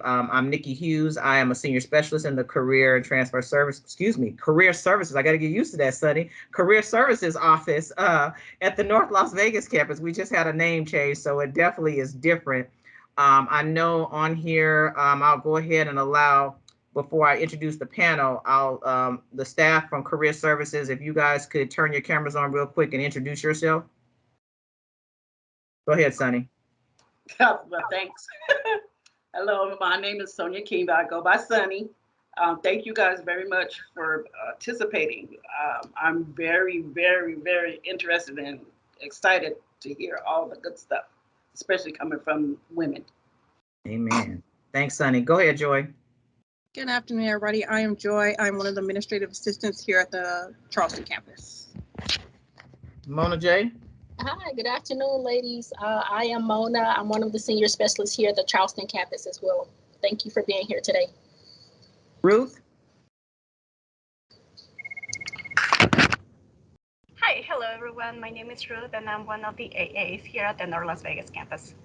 I'm Nikki Hughes. I am a senior specialist in the career and transfer service, career services. I got to get used to that, Sonny. Career services office at the North Las Vegas campus. We just had a name change, so it definitely is different. I know on here, I'll go ahead and allow, before I introduce the panel, the staff from career services, if you guys could turn your cameras on real quick and introduce yourself. Go ahead, Sonny. Well, thanks. Hello, my name is Sonya King, but I go by Sonny. Thank you guys very much for participating. I'm very, very, very interested and excited to hear all the good stuff, especially coming from women. Amen. Thanks, Sonny. Go ahead, Joy. Good afternoon, everybody. I am Joy. I'm one of the administrative assistants here at the Charleston campus. Mona J. Hi, good afternoon, ladies. I am Mona. I'm one of the senior specialists here at the Charleston campus as well. Thank you for being here today. Ruth. Hi, hello everyone. My name is Ruth and I'm one of the AAs here at the North Las Vegas campus.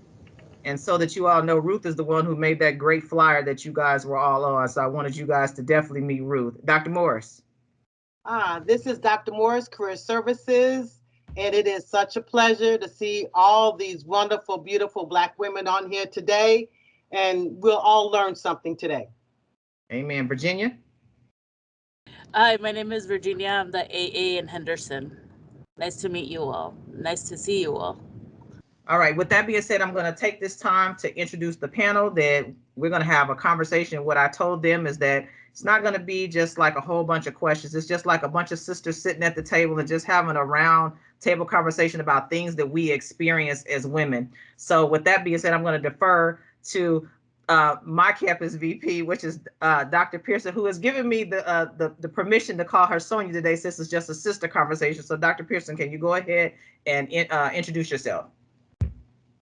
And so that you all know, Ruth is the one who made that great flyer that you guys were all on. So I wanted you guys to definitely meet Ruth. Dr. Morris. This is Dr. Morris, Career Services. And it is such a pleasure to see all these wonderful, beautiful Black women on here today. And we'll all learn something today. Amen. Virginia? Hi, my name is Virginia. I'm the AA in Henderson. Nice to meet you all. Nice to see you all. All right. With that being said, I'm going to take this time to introduce the panel that we're going to have a conversation. What I told them is that it's not going to be just like a whole bunch of questions. It's just like a bunch of sisters sitting at the table and just having a round table conversation about things that we experience as women. So with that being said, I'm going to defer to my campus VP, which is Dr. Pearson, who has given me the permission to call her Sonya today, since it's just a sister conversation. So Dr. Pearson, can you go ahead and introduce yourself?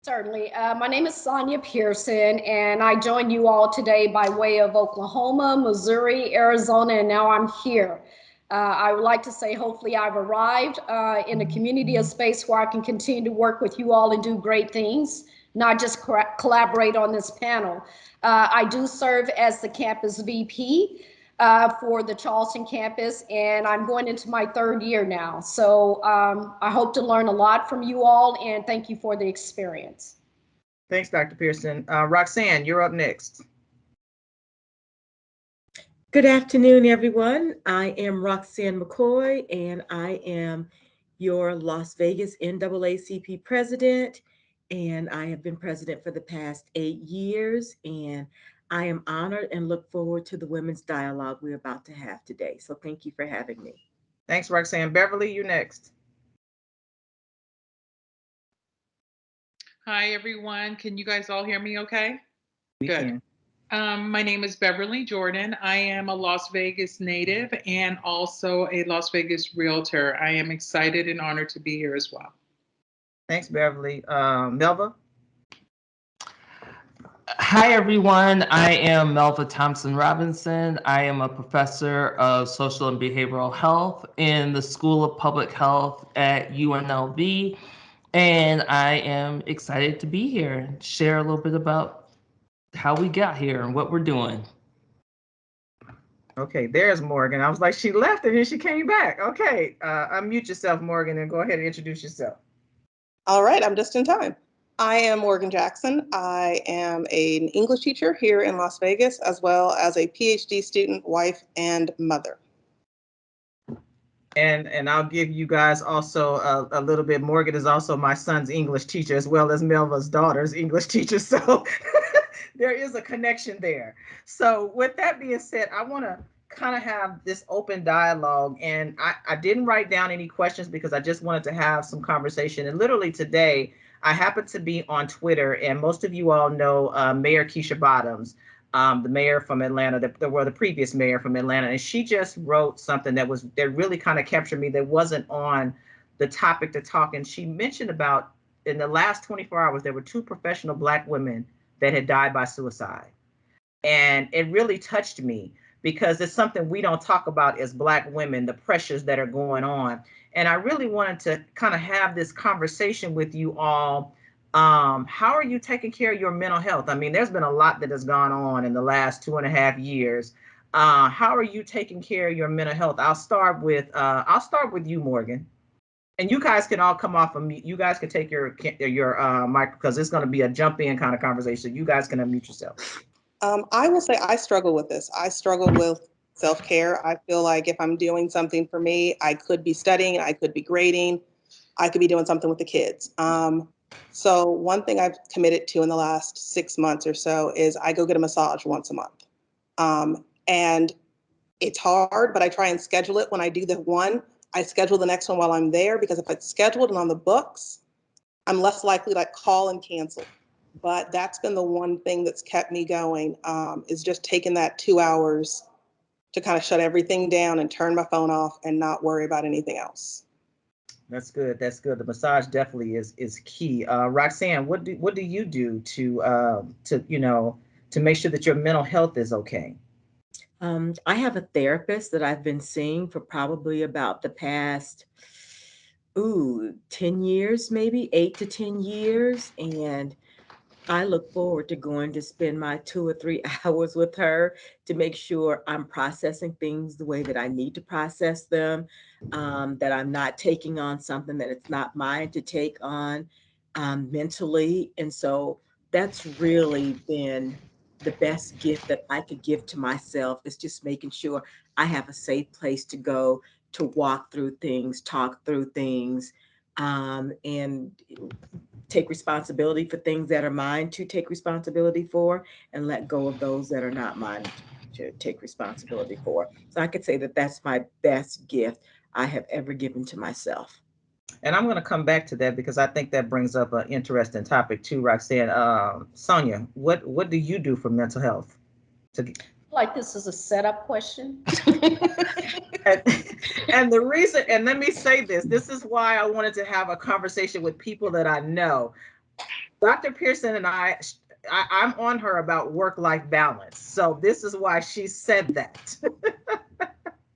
Certainly. My name is Sonya Pearson, and I join you all today by way of Oklahoma, Missouri, Arizona, and now I'm here. I would like to say, hopefully I've arrived in a community of space where I can continue to work with you all and do great things, not just collaborate on this panel. I do serve as the campus VP for the Charleston campus, and I'm going into my third year now. So I hope to learn a lot from you all, and thank you for the experience. Thanks, Dr. Pearson. Roxanne, you're up next. Good afternoon, everyone. I am Roxanne McCoy, and I am your Las Vegas NAACP President, and I have been president for the past 8 years, and I am honored and look forward to the women's dialogue we're about to have today. So thank you for having me. Thanks, Roxanne. Beverly, you next. Hi, everyone. Can you guys all hear me okay? We Good. can. My name is Beverly Jordan. I am a Las Vegas native and also a Las Vegas realtor. I am excited and honored to be here as well. Thanks, Beverly. Melva? Hi, everyone. I am Melva Thompson Robinson. I am a professor of social and behavioral health in the School of Public Health at UNLV. And I am excited to be here and share a little bit about how we got here and what we're doing. Okay, there's Morgan. I was like, she left and then she came back. Okay, unmute yourself, Morgan, and go ahead and introduce yourself. All right, I'm just in time. I am Morgan Jackson. I am an English teacher here in Las Vegas, as well as a PhD student, wife, and mother. And I'll give you guys also a little bit. Morgan is also my son's English teacher, as well as Melva's daughter's English teacher. So there is a connection there. So with that being said, I want to kind of have this open dialogue, and I didn't write down any questions because I just wanted to have some conversation. And literally today, I happened to be on Twitter, and most of you all know Mayor Keisha Bottoms, the mayor from Atlanta, the previous mayor from Atlanta, and she just wrote something that really kind of captured me, that wasn't on the topic to talk. And she mentioned about, in the last 24 hours, there were 2 professional Black women that had died by suicide. And it really touched me because it's something we don't talk about as Black women, the pressures that are going on. And I really wanted to kind of have this conversation with you all How are you taking care of your mental health? I mean, there's been a lot that has gone on in the last 2.5 years. How are you taking care of your mental health? I'll start with you, Morgan. And you guys can all come off of mute. You guys can take your mic, because it's going to be a jump in kind of conversation. You guys can unmute yourself. I will say I struggle with this. I struggle with self-care. I feel like if I'm doing something for me, I could be studying, I could be grading, I could be doing something with the kids. So one thing I've committed to in the last 6 months or so is I go get a massage once a month. And it's hard, but I try and schedule it. When I do the one, I schedule the next one while I'm there, because if it's scheduled and on the books, I'm less likely to call and cancel. But that's been the one thing that's kept me going, is just taking that 2 hours to kind of shut everything down and turn my phone off and not worry about anything else. That's good. That's good. The massage definitely is key. Roxanne, what do you do to make sure that your mental health is okay? I have a therapist that I've been seeing for probably about the past 10 years, maybe 8 to 10 years. And I look forward to going to spend my 2 or 3 hours with her to make sure I'm processing things the way that I need to process them, that I'm not taking on something that it's not mine to take on mentally. And so that's really been the best gift that I could give to myself, is just making sure I have a safe place to go to walk through things, talk through things, and take responsibility for things that are mine to take responsibility for, and let go of those that are not mine to take responsibility for. So I could say that that's my best gift I have ever given to myself. And I'm going to come back to that, because I think that brings up an interesting topic too, Roxanne. Sonya, what do you do for mental health? Like this is a setup question. And the reason, and let me say this is why I wanted to have a conversation with people that I know. Dr. Pearson and I'm on her about work-life balance. So this is why she said that.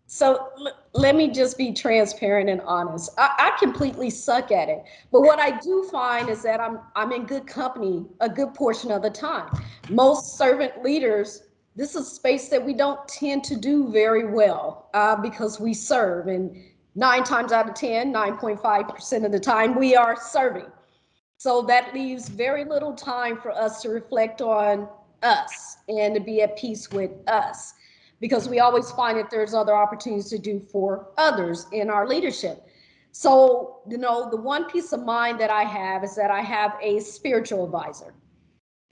So let me just be transparent and honest. I completely suck at it. But what I do find is that I'm in good company a good portion of the time. Most servant leaders, this is a space that we don't tend to do very well because we serve. And 9 times out of 10, 9.5% of the time, we are serving. So that leaves very little time for us to reflect on us and to be at peace with us, because we always find that there's other opportunities to do for others in our leadership. So, the one peace of mind that I have is that I have a spiritual advisor.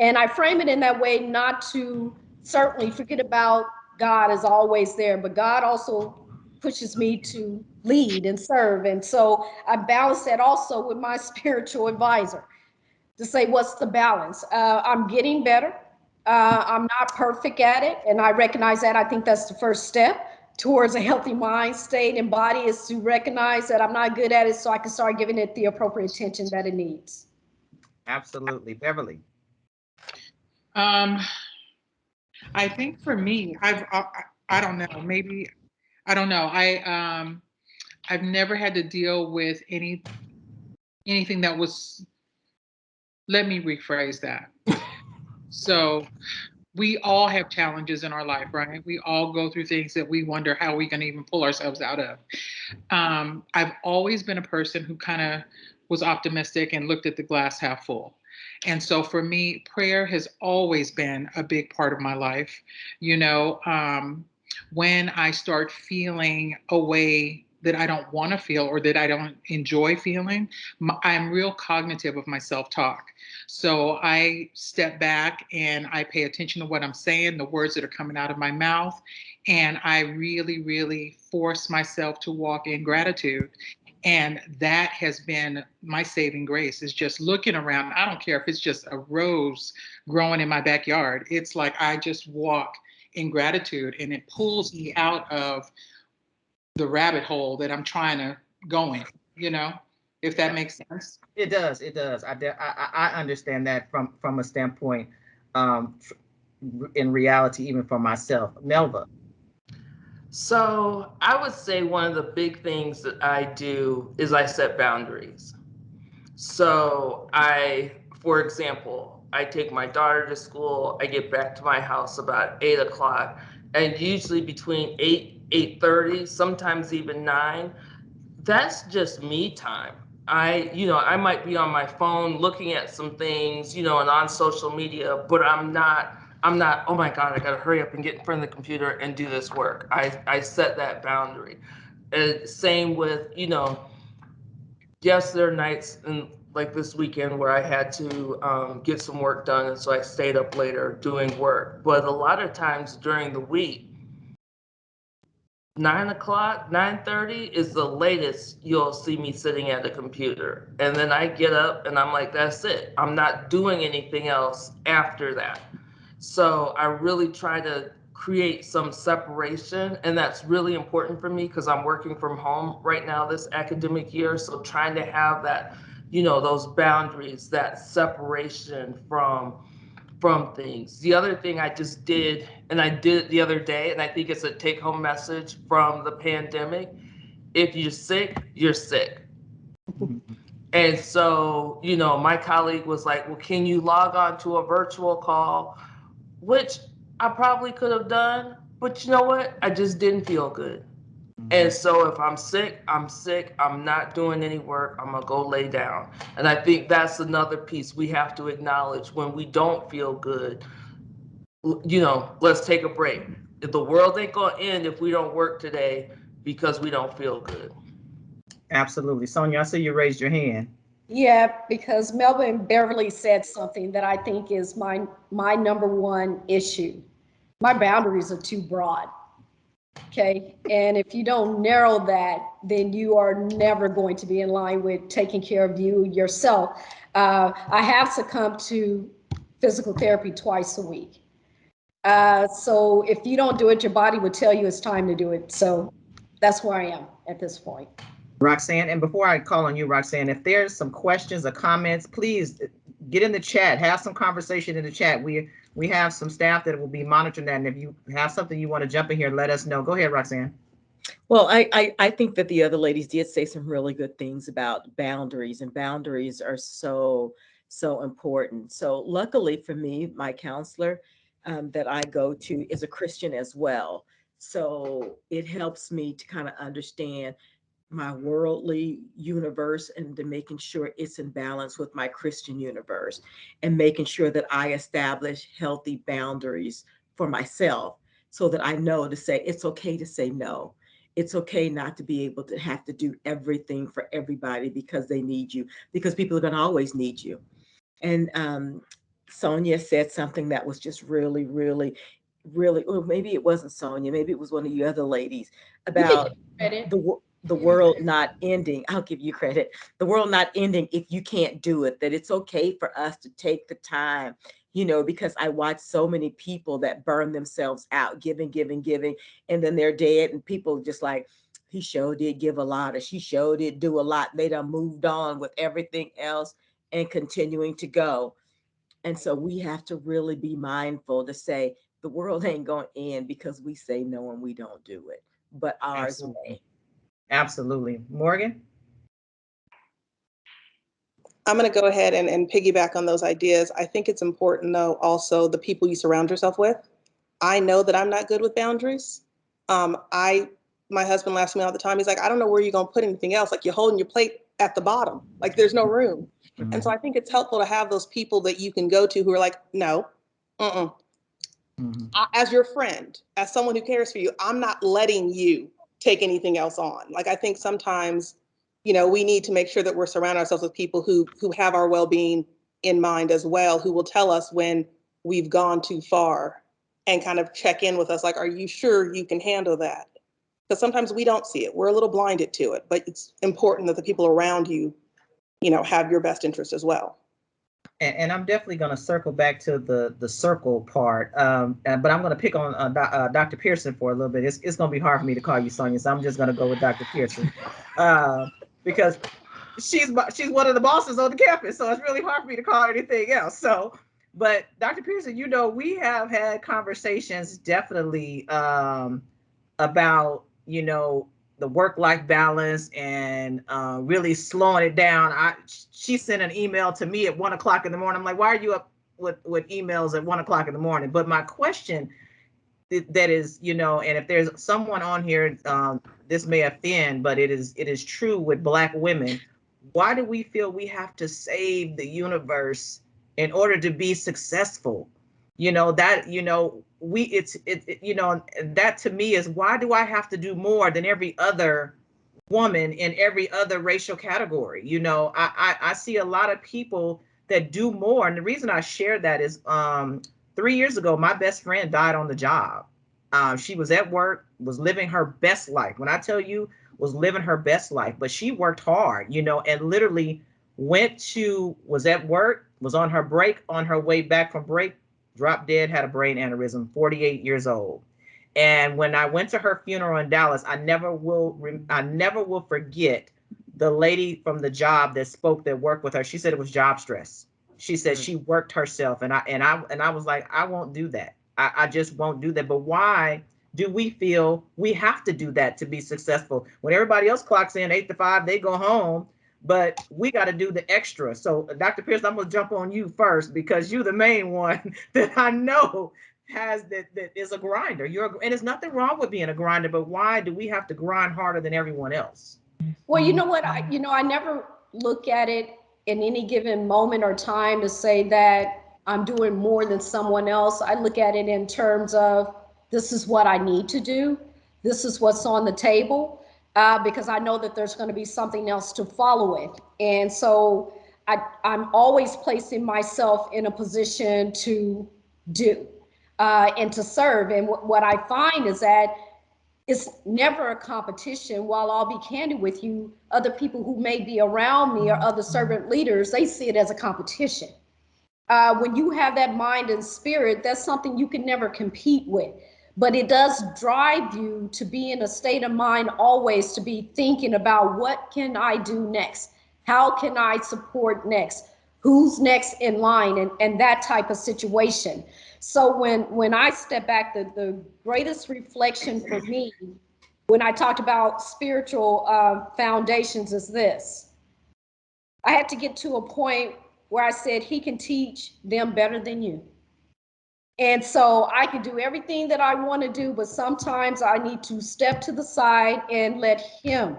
And I frame it in that way, not to certainly forget about God is always there, but God also pushes me to lead and serve. And so I balance that also with my spiritual advisor to say, what's the balance? I'm getting better. I'm not perfect at it. And I recognize that. I think that's the first step towards a healthy mind state and body, is to recognize that I'm not good at it, so I can start giving it the appropriate attention that it needs. Absolutely. Beverly. I think for me, I don't know, maybe, I don't know. I've never had to deal with anything that was, let me rephrase that. So we all have challenges in our life, right? We all go through things that we wonder how we can even pull ourselves out of. I've always been a person who kind of was optimistic and looked at the glass half full. And so for me, prayer has always been a big part of my life. When I start feeling a way that I don't want to feel or that I don't enjoy feeling, I'm real cognitive of my self-talk. So I step back and I pay attention to what I'm saying, the words that are coming out of my mouth, and I really, really force myself to walk in gratitude. And that has been my saving grace, is just looking around. I don't care if it's just a rose growing in my backyard. It's like I just walk in gratitude, and it pulls me out of the rabbit hole that I'm trying to go in, if that makes sense. It does. It does. I understand that from a standpoint, in reality, even for myself. Melva. So I would say one of the big things that I do is I set boundaries. So for example, I take my daughter to school, I get back to my house about 8 o'clock, and usually between 8:30, sometimes even 9, that's just me time. I might be on my phone looking at some things, and on social media, but I'm not, oh my God, I gotta hurry up and get in front of the computer and do this work. I set that boundary. Same with, yes, there are nights and like this weekend where I had to get some work done, and so I stayed up later doing work. But a lot of times during the week, 9 o'clock, 9:30 is the latest you'll see me sitting at a computer. And then I get up and I'm like, that's it. I'm not doing anything else after that. So I really try to create some separation, and that's really important for me because I'm working from home right now this academic year. So trying to have that, those boundaries, that separation from things. The other thing I just did, and I did it the other day, and I think it's a take-home message from the pandemic: if you're sick, you're sick. And so, my colleague was like, well, can you log on to a virtual call? Which I probably could have done, but you know what? I just didn't feel good. And so if I'm sick, I'm sick. I'm not doing any work. I'm gonna go lay down. And I think that's another piece we have to acknowledge when we don't feel good. Let's take a break. If the world ain't gonna end if we don't work today because we don't feel good. Absolutely. Sonya, I see you raised your hand. Yeah, because Melva and Beverly said something that I think is my number one issue. My boundaries are too broad. Okay. And if you don't narrow that, then you are never going to be in line with taking care of you yourself. I have succumbed to physical therapy twice a week. So if you don't do it, your body would tell you it's time to do it. So that's where I am at this point. Roxanne, and before I call on you, Roxanne, if there's some questions or comments, please get in the chat, have some conversation in the chat. We have some staff that will be monitoring that, and if you have something you want to jump in here, let us know. Go ahead, Roxanne. Well, I think that the other ladies did say some really good things about boundaries, and boundaries are so important. So luckily for me, my counselor that I go to is a Christian as well. So it helps me to kind of understand my worldly universe and to making sure it's in balance with my Christian universe, and making sure that I establish healthy boundaries for myself so that I know to say it's okay to say no. It's okay not to be able to have to do everything for everybody because they need you, because people are going to always need you. And Sonya said something that was just really, really, really, or maybe it wasn't Sonya, maybe it was one of you other ladies, about the world not ending. I'll give you credit. The world not ending if you can't do it, that it's okay for us to take the time, because I watch so many people that burn themselves out, giving, and then they're dead, and people just like, he sure did give a lot, or she sure did do a lot. They done moved on with everything else and continuing to go. And so we have to really be mindful to say the world ain't going to end because we say no and we don't do it, but ours may. Absolutely. Morgan? I'm going to go ahead and piggyback on those ideas. I think it's important, though, also the people you surround yourself with. I know that I'm not good with boundaries. My husband laughs at me all the time. He's like, I don't know where you're going to put anything else. Like, you're holding your plate at the bottom. Like, there's no room. Mm-hmm. And so I think it's helpful to have those people that you can go to who are like, no, as your friend, as someone who cares for you, I'm not letting you take anything else on. Like, I think sometimes, we need to make sure that we're surrounding ourselves with people who have our well-being in mind as well, who will tell us when we've gone too far and kind of check in with us. Like, are you sure you can handle that? Because sometimes we don't see it. We're a little blinded to it, but it's important that the people around you, have your best interest as well. And I'm definitely going to circle back to the circle part, but I'm going to pick on Dr. Pearson for a little bit. It's going to be hard for me to call you Sonya, so I'm just going to go with Dr. Pearson because she's one of the bosses on the campus, so it's really hard for me to call her anything else. So, but Dr. Pearson, we have had conversations definitely about the work-life balance and really slowing it down. She sent an email to me at 1 o'clock in the morning. I'm like, why are you up with emails at 1 o'clock in the morning? But my question that is, you know, and if there's someone on here, this may offend, but it is true with Black women. Why do we feel we have to save the universe in order to be successful? You know, that, you know, you know, that to me is, why do I have to do more than every other woman in every other racial category? You know, I see a lot of people that do more. And the reason I share that is 3 years ago, my best friend died on the job. She was at work, was living her best life. When I tell you, was living her best life, but she worked hard, you know, and literally was at work, was on her break, on her way back from break, dropped dead, had a brain aneurysm, 48 years old. And when I went to her funeral in Dallas, I never will forget the lady from the job that spoke, that worked with her. She said it was job stress. She said she worked herself, and I was like, I won't do that. I just won't do that. But why do we feel we have to do that to be successful? When everybody else clocks in 8 to 5, they go home, but we got to do the extra. So Dr. Pearson, I'm going to jump on you first, because you're the main one that I know has that is a grinder. And there's nothing wrong with being a grinder, but why do we have to grind harder than everyone else? Well, you know what, I never look at it in any given moment or time to say that I'm doing more than someone else. I look at it in terms of, this is what I need to do. This is what's on the table, because I know that there's going to be something else to follow it. And so I'm always placing myself in a position to do and to serve. And what I find is that it's never a competition. While I'll be candid with you, other people who may be around me or other servant leaders, they see it as a competition. When you have that mind and spirit, that's something you can never compete with. But it does drive you to be in a state of mind always to be thinking about, what can I do next? How can I support next? Who's next in line? And that type of situation. So when I step back, the greatest reflection for me, when I talked about spiritual foundations, is this. I had to get to a point where I said, he can teach them better than you. And so I can do everything that I want to do, but sometimes I need to step to the side and let him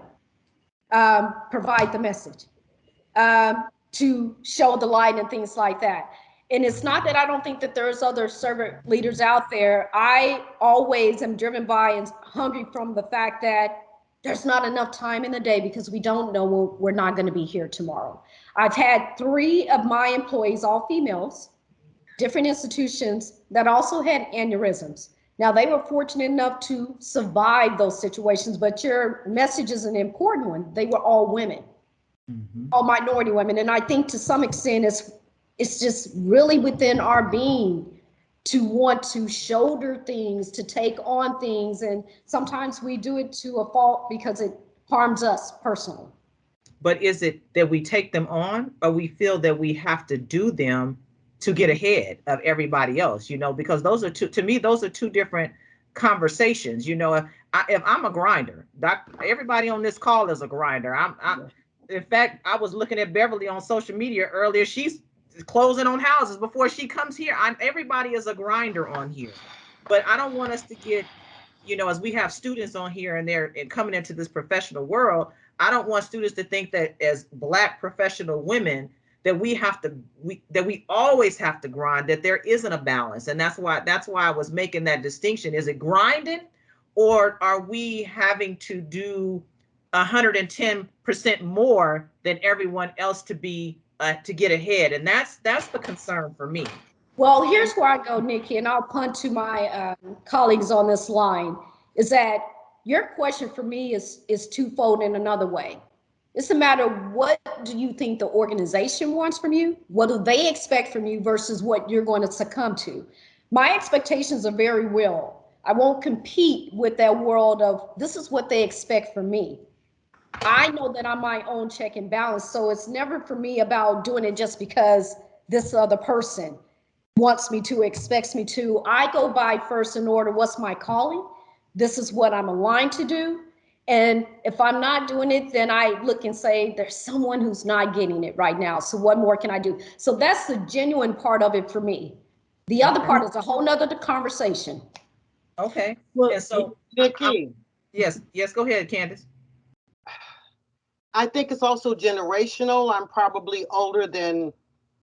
provide the message, to show the light and things like that. And it's not that I don't think that there's other servant leaders out there. I always am driven by and hungry from the fact that there's not enough time in the day, because we don't know when we're not going to be here tomorrow. I've had 3 of my employees, all females, different institutions, that also had aneurysms. Now, they were fortunate enough to survive those situations, but your message is an important one. They were all women, all minority women. And I think to some extent it's just really within our being to want to shoulder things, to take on things. And sometimes we do it to a fault because it harms us personally. But is it that we take them on, or we feel that we have to do them to get ahead of everybody else? You know, because those are two different conversations. You know, if I'm a grinder, everybody on this call is a grinder. In fact, I was looking at Beverly on social media earlier. She's closing on houses before she comes here. Everybody is a grinder on here. But I don't want us to get, you know, as we have students on here and they're coming into this professional world, I don't want students to think that as Black professional women that we always have to grind, that there isn't a balance. And that's why I was making that distinction. Is it grinding, or are we having to do 110% more than everyone else to get ahead? And that's the concern for me. Well, here's where I go, Nikki, and I'll punt to my colleagues on this line, is that your question for me is twofold in another way. It's a matter of, what do you think the organization wants from you? What do they expect from you versus what you're going to succumb to? My expectations are very real. I won't compete with that world of, this is what they expect from me. I know that I'm my own check and balance. So it's never for me about doing it just because this other person wants me to, expects me to. I go by first in order, what's my calling? This is what I'm aligned to do. And if I'm not doing it, then I look and say, there's someone who's not getting it right now. So what more can I do? So that's the genuine part of it for me. The other part is a whole nother conversation. Okay. Well, and so, Nikki, yes, go ahead, Candace. I think it's also generational. I'm probably older than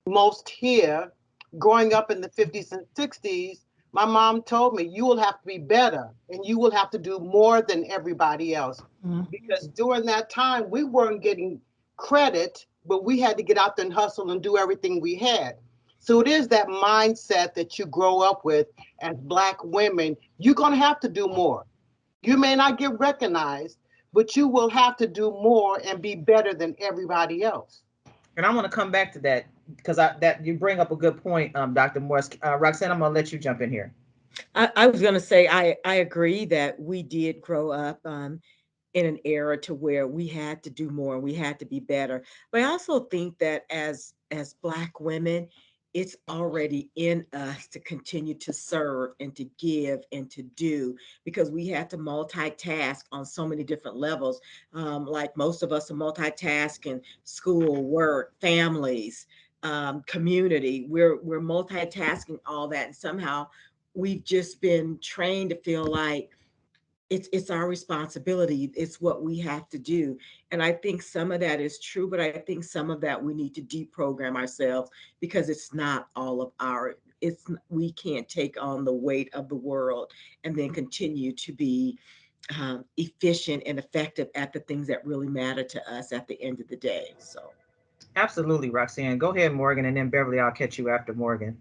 most here. Growing up in the 50s and 60s, my mom told me, you will have to be better and you will have to do more than everybody else. Because during that time, we weren't getting credit, but we had to get out there and hustle and do everything we had. So it is that mindset that you grow up with as Black women. You're going to have to do more. You may not get recognized, but you will have to do more and be better than everybody else. And I want to come back to that because that you bring up a good point, Dr. Morris. Roxanne, I'm going to let you jump in here. I was going to say, I agree that we did grow up in an era to where we had to do more, we had to be better. But I also think that as Black women, it's already in us to continue to serve and to give and to do, because we had to multitask on so many different levels. Like most of us are multitasking: school, work, families, community. We're multitasking all that, and somehow we've just been trained to feel like it's our responsibility. It's what we have to do. And I think some of that is true, but I think some of that we need to deprogram ourselves, because it's not all of we can't take on the weight of the world and then continue to be efficient and effective at the things that really matter to us at the end of the day. So. Absolutely, Roxanne. Go ahead, Morgan, and then Beverly, I'll catch you after Morgan.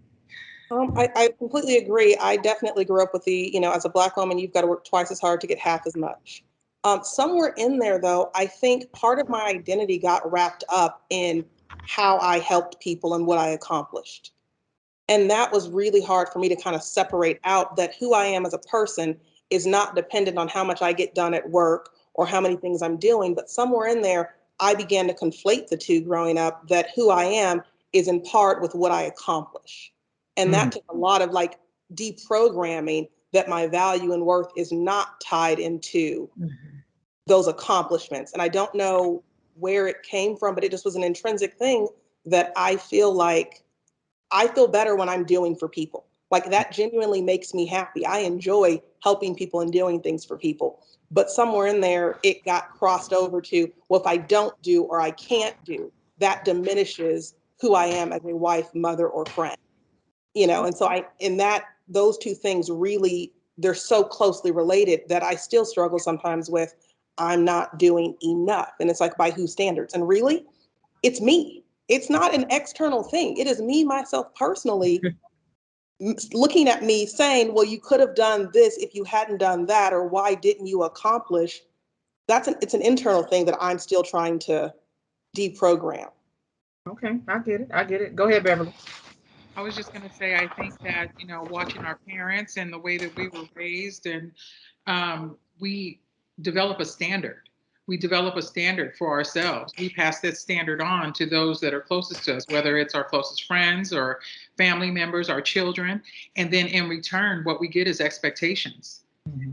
I completely agree. I definitely grew up with as a Black woman, you've got to work twice as hard to get half as much. Somewhere in there, though, I think part of my identity got wrapped up in how I helped people and what I accomplished. And that was really hard for me to kind of separate out that who I am as a person is not dependent on how much I get done at work or how many things I'm doing. But somewhere in there, I began to conflate the two growing up, that who I am is in part with what I accomplish. And that took a lot of deprogramming that my value and worth is not tied into those accomplishments. And I don't know where it came from, but it just was an intrinsic thing that I feel better when I'm doing for people. Like, that genuinely makes me happy. I enjoy helping people and doing things for people. But somewhere in there, it got crossed over to, well, if I don't do or I can't do, that diminishes who I am as a wife, mother, or friend. And so those two things really, they're so closely related that I still struggle sometimes with, I'm not doing enough. And it's like, by whose standards? And really, it's me. It's not an external thing. It is me, myself, personally, looking at me saying, well, you could have done this if you hadn't done that, or why didn't you accomplish? It's an internal thing that I'm still trying to deprogram. Okay, I get it. Go ahead, Beverly. I was just going to say, I think that, watching our parents and the way that we were raised, and we develop a standard. We develop a standard for ourselves. We pass that standard on to those that are closest to us, whether it's our closest friends or family members, our children. And then in return, what we get is expectations.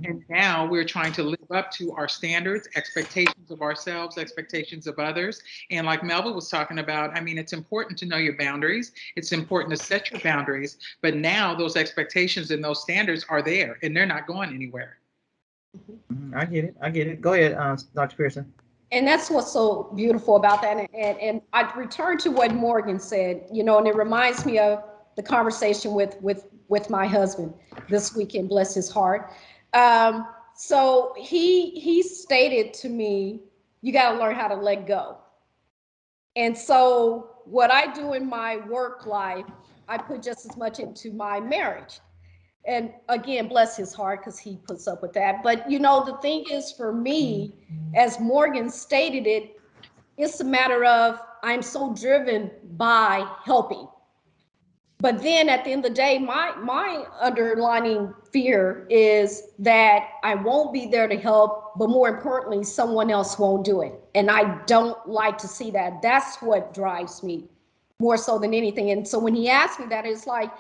And now we're trying to live up to our standards, expectations of ourselves, expectations of others. And like Melva was talking about, it's important to know your boundaries. It's important to set your boundaries. But now those expectations and those standards are there, and they're not going anywhere. I get it. Go ahead, Dr. Pearson. And that's what's so beautiful about that. And I return to what Morgan said, and it reminds me of the conversation with my husband this weekend, bless his heart. So he stated to me, you got to learn how to let go. And so what I do in my work life, I put just as much into my marriage. And again, bless his heart, because he puts up with that. But the thing is, for me, as Morgan stated it, it's a matter of, I'm so driven by helping. But then at the end of the day, my underlining fear is that I won't be there to help, but more importantly, someone else won't do it. And I don't like to see that. That's what drives me more so than anything. And so when he asked me that, it's like,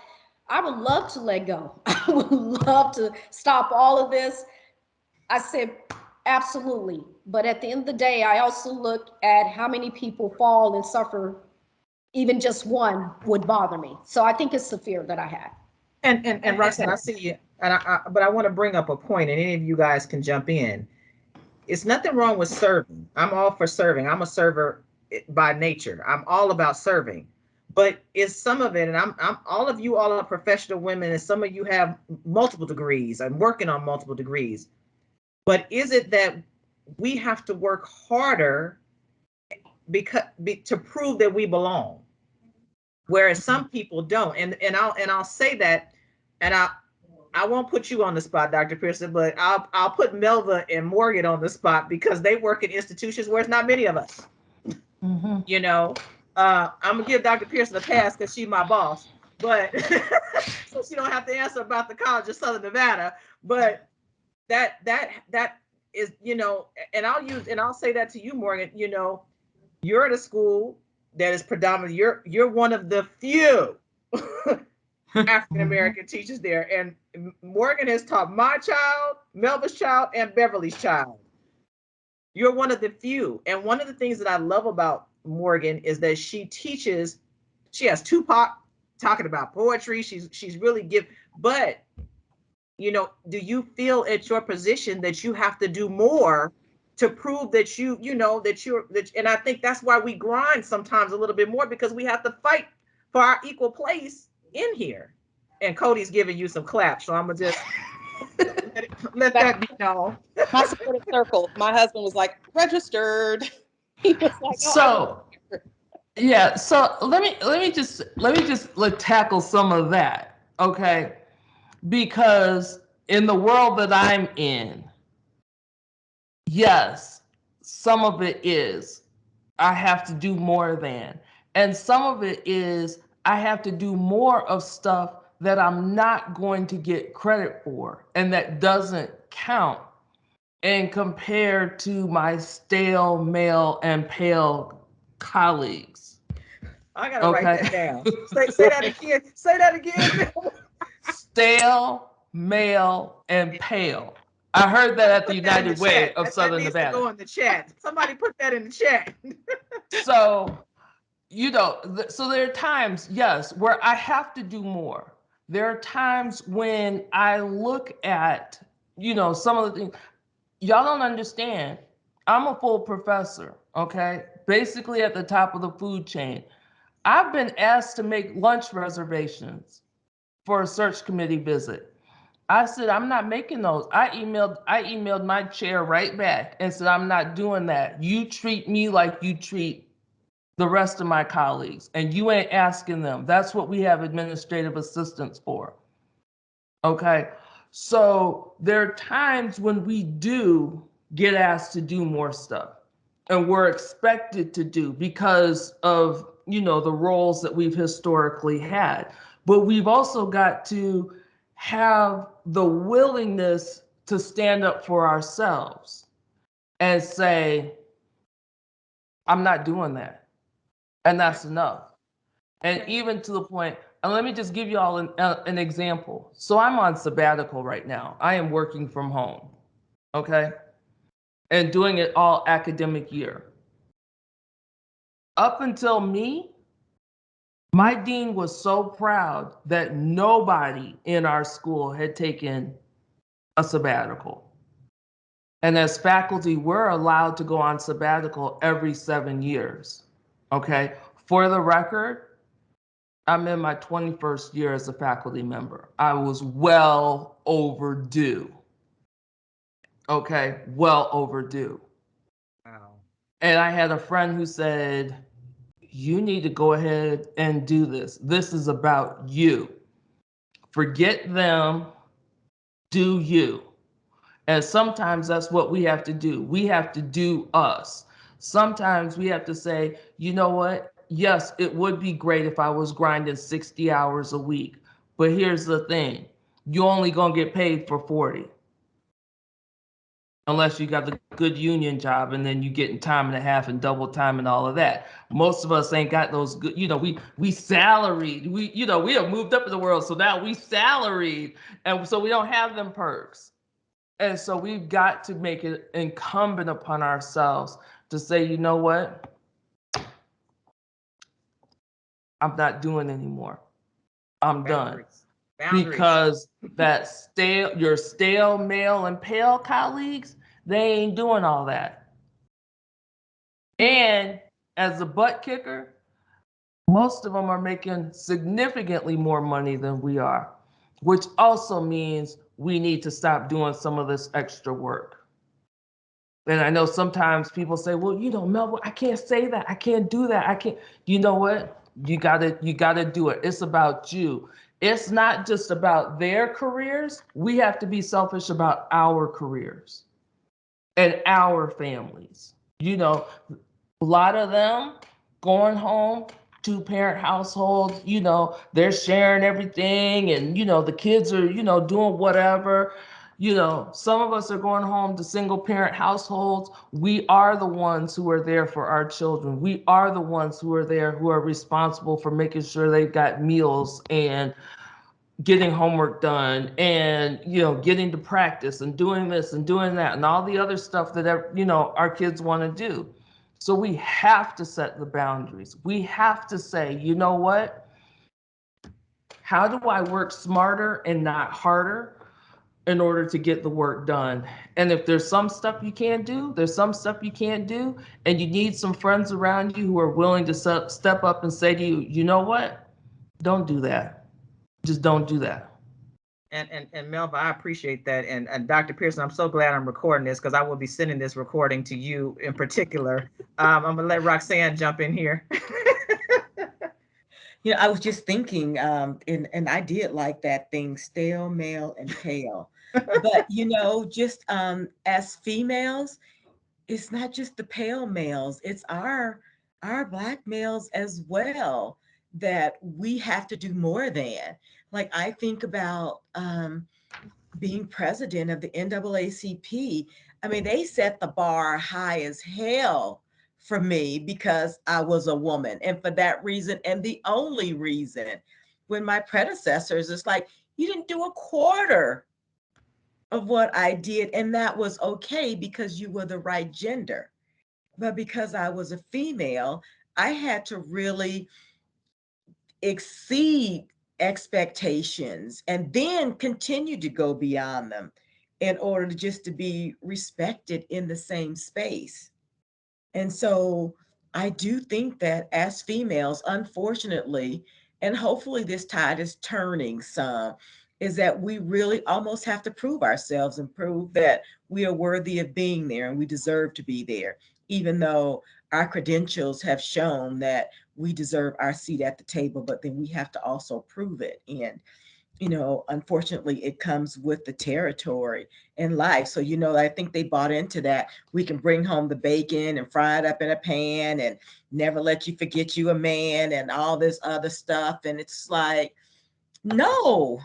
I would love to let go. I would love to stop all of this. I said, Absolutely. But at the end of the day, I also look at how many people fall and suffer. Even just one would bother me. So I think it's the fear that I have. And Roxanne, I see you, but I want to bring up a point, and any of you guys can jump in. It's nothing wrong with serving. I'm all for serving. I'm a server by nature. I'm all about serving. But it's some of it, and I'm all of you all are professional women, and some of you have multiple degrees. I'm working on multiple degrees. But is it that we have to work harder to prove that we belong, whereas some people don't? And I'll say that, and I won't put you on the spot, Dr. Pearson, but I'll put Melva and Morgan on the spot because they work in institutions where it's not many of us. Mm-hmm. You know, I'm gonna give Dr. Pearson a pass because she's my boss, but so she don't have to answer about the College of Southern Nevada. But that is, you know, and I'll say that to you, Morgan. You know, you're at a school that is predominantly you're one of the few African American teachers there, and Morgan has taught my child, Melva's child, and Beverly's child. You're one of the few, and one of the things that I love about Morgan is that she teaches. She has Tupac talking about poetry. She's really but you know, do you feel at your position that you have to do more to prove that and I think that's why we grind sometimes a little bit more, because we have to fight for our equal place in here. And Cody's giving you some claps, so I'm gonna just let that be known. My supportive circle, my husband was like, registered. He was like, so yeah, so let me just tackle some of that, okay? Because in the world that I'm in, yes, some of it is I have to do more than, and some of it is I have to do more of stuff that I'm not going to get credit for, and that doesn't count. And compared to my stale, male, and pale colleagues. I gotta write that down. Say that again. Say that again. Stale, male, and pale. I heard that at the United Way of Southern Nevada. That needs to go in the chat. Somebody put that in the chat. So, you know, so there are times, yes, where I have to do more. There are times when I look at, you know, some of the things. Y'all don't understand. I'm a full professor, okay? Basically at the top of the food chain. I've been asked to make lunch reservations for a search committee visit. I said, I'm not making those. I emailed my chair right back and said, I'm not doing that. You treat me like you treat the rest of my colleagues, and you ain't asking them. That's what we have administrative assistants for. Okay. So there are times when we do get asked to do more stuff, and we're expected to do because of, you know, the roles that we've historically had. But we've also got to have the willingness to stand up for ourselves and say, I'm not doing that. And that's enough. And even to the point, and let me just give you all an example. So I'm on sabbatical right now. I am working from home, okay? And doing it all academic year. Up until me, my dean was so proud that nobody in our school had taken a sabbatical. And as faculty, we're allowed to go on sabbatical every 7 years, okay? For the record, I'm in my 21st year as a faculty member. I was well overdue. Okay, well overdue. Wow. And I had a friend who said, you need to go ahead and do this. This is about you. Forget them, do you. And sometimes that's what we have to do. We have to do us. Sometimes we have to say, you know what? Yes, it would be great if I was grinding 60 hours a week. But here's the thing. You're only going to get paid for 40. Unless you got the good union job and then you getting time and a half and double time and all of that. Most of us ain't got those good, you know, we salaried. We have moved up in the world. So now we salaried. And so we don't have them perks. And so we've got to make it incumbent upon ourselves to say, you know what? I'm not doing anymore. I'm done. Because your stale, male, and pale colleagues, they ain't doing all that. And as a butt kicker, most of them are making significantly more money than we are, which also means we need to stop doing some of this extra work. And I know sometimes people say, well, you know, Melva, I can't say that. I can't do that. I can't. You know what? You gotta do it. It's about you. It's not just about their careers. We have to be selfish about our careers and our families. You know, a lot of them going home, 2-parent households, you know, they're sharing everything, and, you know, the kids are, you know, doing whatever. You know, some of us are going home to 1-parent households. We are the ones who are there for our children. We are the ones who are there, who are responsible for making sure they've got meals and getting homework done and, you know, getting to practice and doing this and doing that and all the other stuff that, you know, our kids want to do. So we have to set the boundaries. We have to say, you know what? How do I work smarter and not harder in order to get the work done? And if there's some stuff you can't do, there's some stuff you can't do, and you need some friends around you who are willing to step up and say to you, you know what? Don't do that. Just don't do that. And Melva, I appreciate that. And Dr. Pearson, I'm so glad I'm recording this, because I will be sending this recording to you in particular. I'm gonna let Roxanne jump in here. You know, I was just thinking, and I did like that thing, stale, male, and pale. But, you know, just as females, it's not just the pale males, it's our Black males as well that we have to do more than. Like, I think about being president of the NAACP. I mean, they set the bar high as hell for me because I was a woman. And for that reason, and the only reason, when my predecessors, it's like, you didn't do a quarter of what I did. And that was okay because you were the right gender. But because I was a female, I had to really exceed expectations and then continue to go beyond them in order to just to be respected in the same space. And so I do think that as females, unfortunately, and hopefully this tide is turning some, is that we really almost have to prove ourselves and prove that we are worthy of being there and we deserve to be there, even though our credentials have shown that we deserve our seat at the table, but then we have to also prove it. And, you know, unfortunately, it comes with the territory in life. So, you know, I think they bought into that. We can bring home the bacon and fry it up in a pan and never let you forget you a man and all this other stuff. And it's like, no.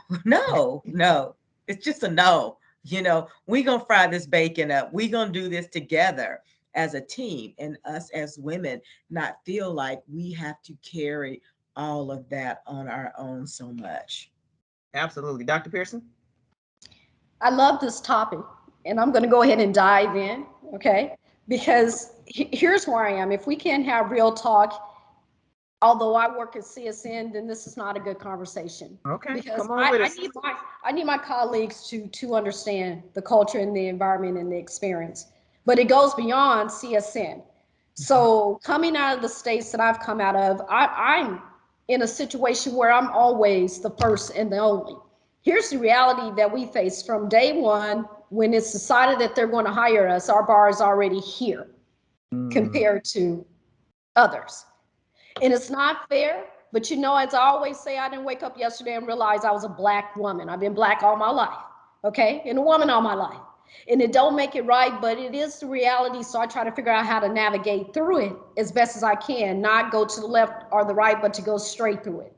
It's just a no. You know, we're going to fry this bacon up. We're going to do this together as a team, and us as women not feel like we have to carry all of that on our own so much. Absolutely. Dr. Pearson? I love this topic, and I'm going to go ahead and dive in, okay? Because here's where I am. If we can't have real talk, although I work at CSN, then this is not a good conversation. Okay, because come on with us. I need my colleagues to understand the culture and the environment and the experience. But it goes beyond CSN. So coming out of the states that I've come out of, I'm in a situation where I'm always the first and the only. Here's the reality that we face from day one. When it's decided that they're going to hire us, our bar is already here compared to others. And it's not fair, but you know, as I always say, I didn't wake up yesterday and realize I was a Black woman. I've been Black all my life, okay? And a woman all my life. And it don't make it right, but it is the reality. So I try to figure out how to navigate through it as best as I can, not go to the left or the right, but to go straight through it.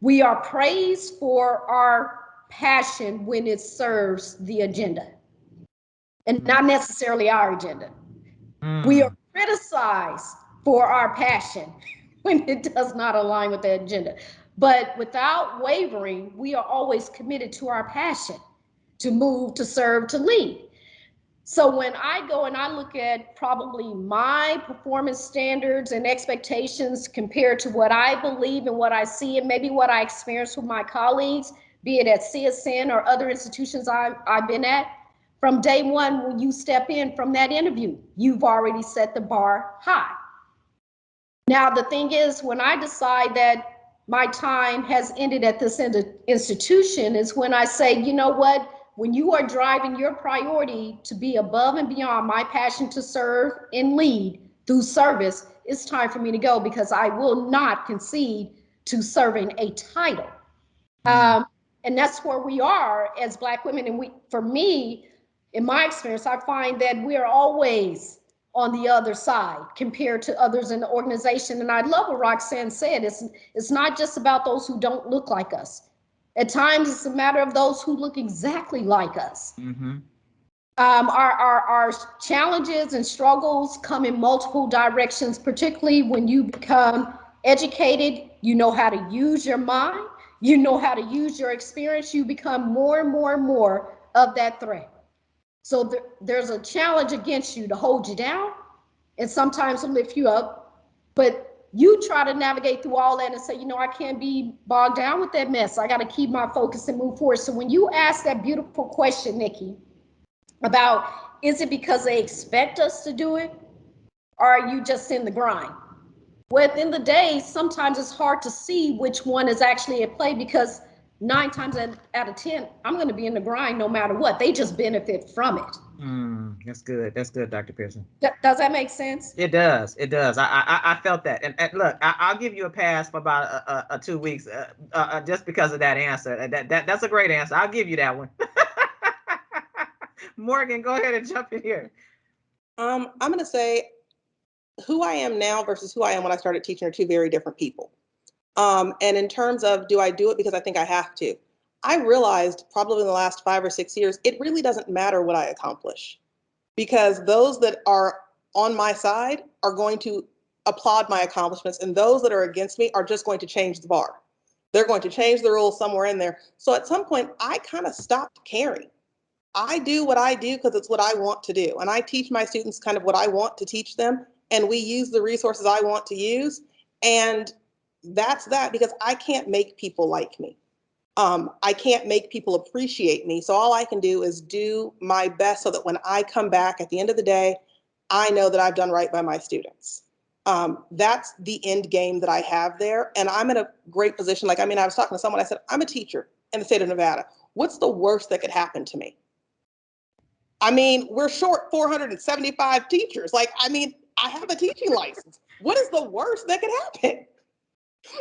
We are praised for our passion when it serves the agenda and not necessarily our agenda. We are criticized for our passion when it does not align with the agenda. But without wavering, we are always committed to our passion, to move, to serve, to lead. So when I go and I look at probably my performance standards and expectations compared to what I believe and what I see and maybe what I experience with my colleagues, be it at CSN or other institutions I've been at, from day one, when you step in from that interview, you've already set the bar high. Now, the thing is, when I decide that my time has ended at this institution is when I say, you know what, when you are driving your priority to be above and beyond my passion to serve and lead through service, it's time for me to go, because I will not concede to serving a title. And that's where we are as Black women. And for me, in my experience, I find that we're always on the other side compared to others in the organization. And I love what Roxanne said. It's not just about those who don't look like us. At times, it's a matter of those who look exactly like us. Our challenges and struggles come in multiple directions, particularly when you become educated, you know how to use your mind, you know how to use your experience, you become more and more and more of that threat. So there's a challenge against you to hold you down and sometimes to lift you up, but you try to navigate through all that and say, you know, I can't be bogged down with that mess. I got to keep my focus and move forward. So when you ask that beautiful question, Nikki, about is it because they expect us to do it, or are you just in the grind? Well, at the end of the day, sometimes it's hard to see which one is actually at play, because 9 times out of 10, I'm going to be in the grind no matter what. They just benefit from it. That's good. That's good, Dr. Pearson. Does that make sense? It does. It does. I felt that. And look, I'll give you a pass for about 2 weeks just because of that answer. That's a great answer. I'll give you that one. Morgan, go ahead and jump in here. I'm going to say who I am now versus who I am when I started teaching are two very different people. And in terms of, do I do it because I think I have to? I realized probably in the last 5 or 6 years, it really doesn't matter what I accomplish, because those that are on my side are going to applaud my accomplishments, and those that are against me are just going to change the bar. They're going to change the rules somewhere in there. So at some point, I kind of stopped caring. I do what I do because it's what I want to do. And I teach my students kind of what I want to teach them. And we use the resources I want to use. And that's that, because I can't make people like me. I can't make people appreciate me. So all I can do is do my best so that when I come back at the end of the day, I know that I've done right by my students. That's the end game that I have there. And I'm in a great position. I was talking to someone, I said, I'm a teacher in the state of Nevada. What's the worst that could happen to me? We're short 475 teachers. I have a teaching license. What is the worst that could happen?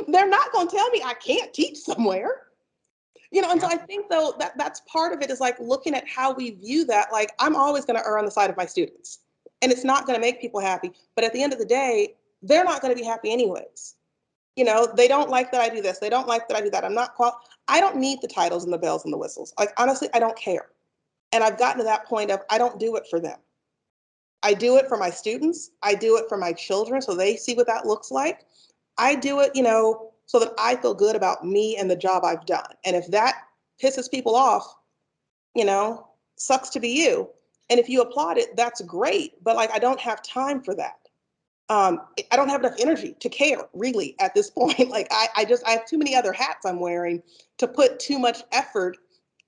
They're not going to tell me I can't teach somewhere. And so I think, though, that's part of it, is looking at how we view that. I'm always going to err on the side of my students, and it's not going to make people happy. But at the end of the day, they're not going to be happy anyways. They don't like that I do this. They don't like that I do that. I don't need the titles and the bells and the whistles. Honestly, I don't care. And I've gotten to that point of, I don't do it for them. I do it for my students. I do it for my children so they see what that looks like. I do it, so that I feel good about me and the job I've done. And if that pisses people off, sucks to be you. And if you applaud it, that's great. But I don't have time for that. I don't have enough energy to care, really, at this point. I have too many other hats I'm wearing to put too much effort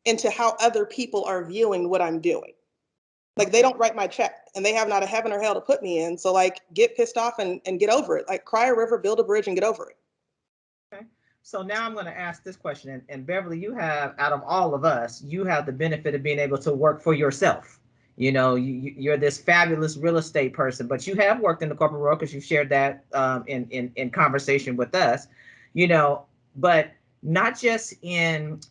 into how other people are viewing what I'm doing. They don't write my check, and they have not a heaven or hell to put me in. So get pissed off and get over it. Cry a river, build a bridge, and get over it. Okay. So now I'm going to ask this question, and Beverly, you have, out of all of us, you have the benefit of being able to work for yourself. You're this fabulous real estate person, but you have worked in the corporate world, because you shared that in conversation with us, but not just in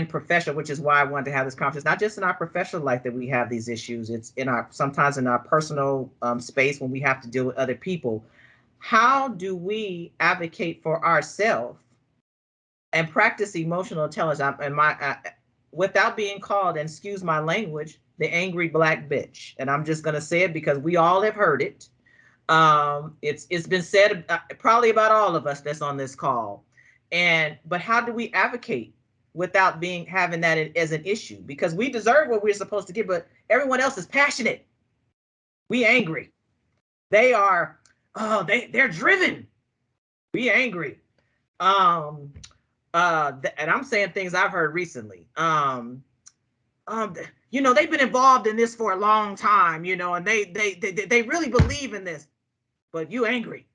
professional, which is why I wanted to have this conference, not just in our professional life that we have these issues. It's sometimes in our personal space when we have to deal with other people. How do we advocate for ourselves and practice emotional intelligence? Without being called, and excuse my language, the angry Black bitch. And I'm just going to say it because we all have heard it. It's been said probably about all of us that's on this call. But how do we advocate without having that as an issue, because we deserve what we're supposed to get, but everyone else is passionate. We angry. They are, they're driven. We angry. And I'm saying things I've heard recently. You know, they've been involved in this for a long time, you know, and they really believe in this, but you angry.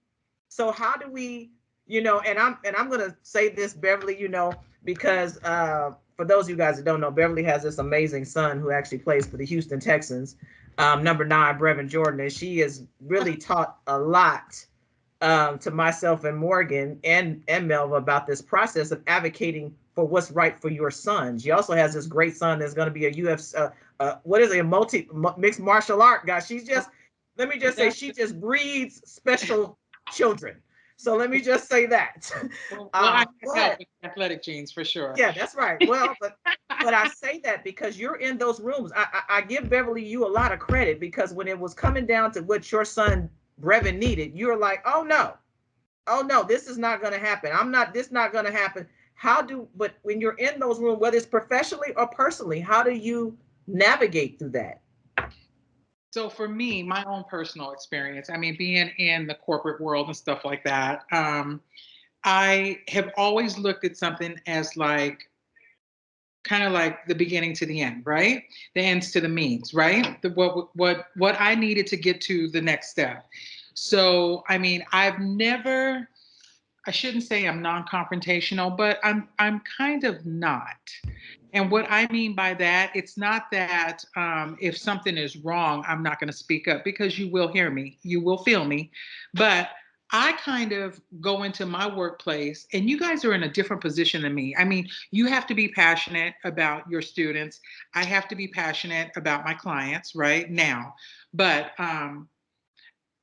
So how do we, you know, and I'm gonna say this, Beverly, you know, because for those of you guys that don't know, Beverly has this amazing son who actually plays for the Houston Texans, number 9, Brevin Jordan, and she has really taught a lot to myself and Morgan and Melva about this process of advocating for what's right for your son. She also has this great son that's going to be a UFC, a mixed martial art guy. She's just, let me just say, she just breeds special children. So let me just say that. Well, I can help with athletic genes for sure. Yeah, that's right. Well, but I say that because you're in those rooms. I give Beverly you a lot of credit, because when it was coming down to what your son Brevin needed, you were like, oh no, this is not going to happen. This is not going to happen. But when you're in those rooms, whether it's professionally or personally, how do you navigate through that? So for me, my own personal experience, I mean, being in the corporate world and stuff like that, I have always looked at something as like, kind of like the beginning to the end, right? The ends to the means, right? What I needed to get to the next step. So, I mean, I shouldn't say I'm non-confrontational, but I'm kind of not. And what I mean by that, it's not that if something is wrong, I'm not going to speak up, because you will hear me, you will feel me. But I kind of go into my workplace, and you guys are in a different position than me. I mean, you have to be passionate about your students. I have to be passionate about my clients right now. But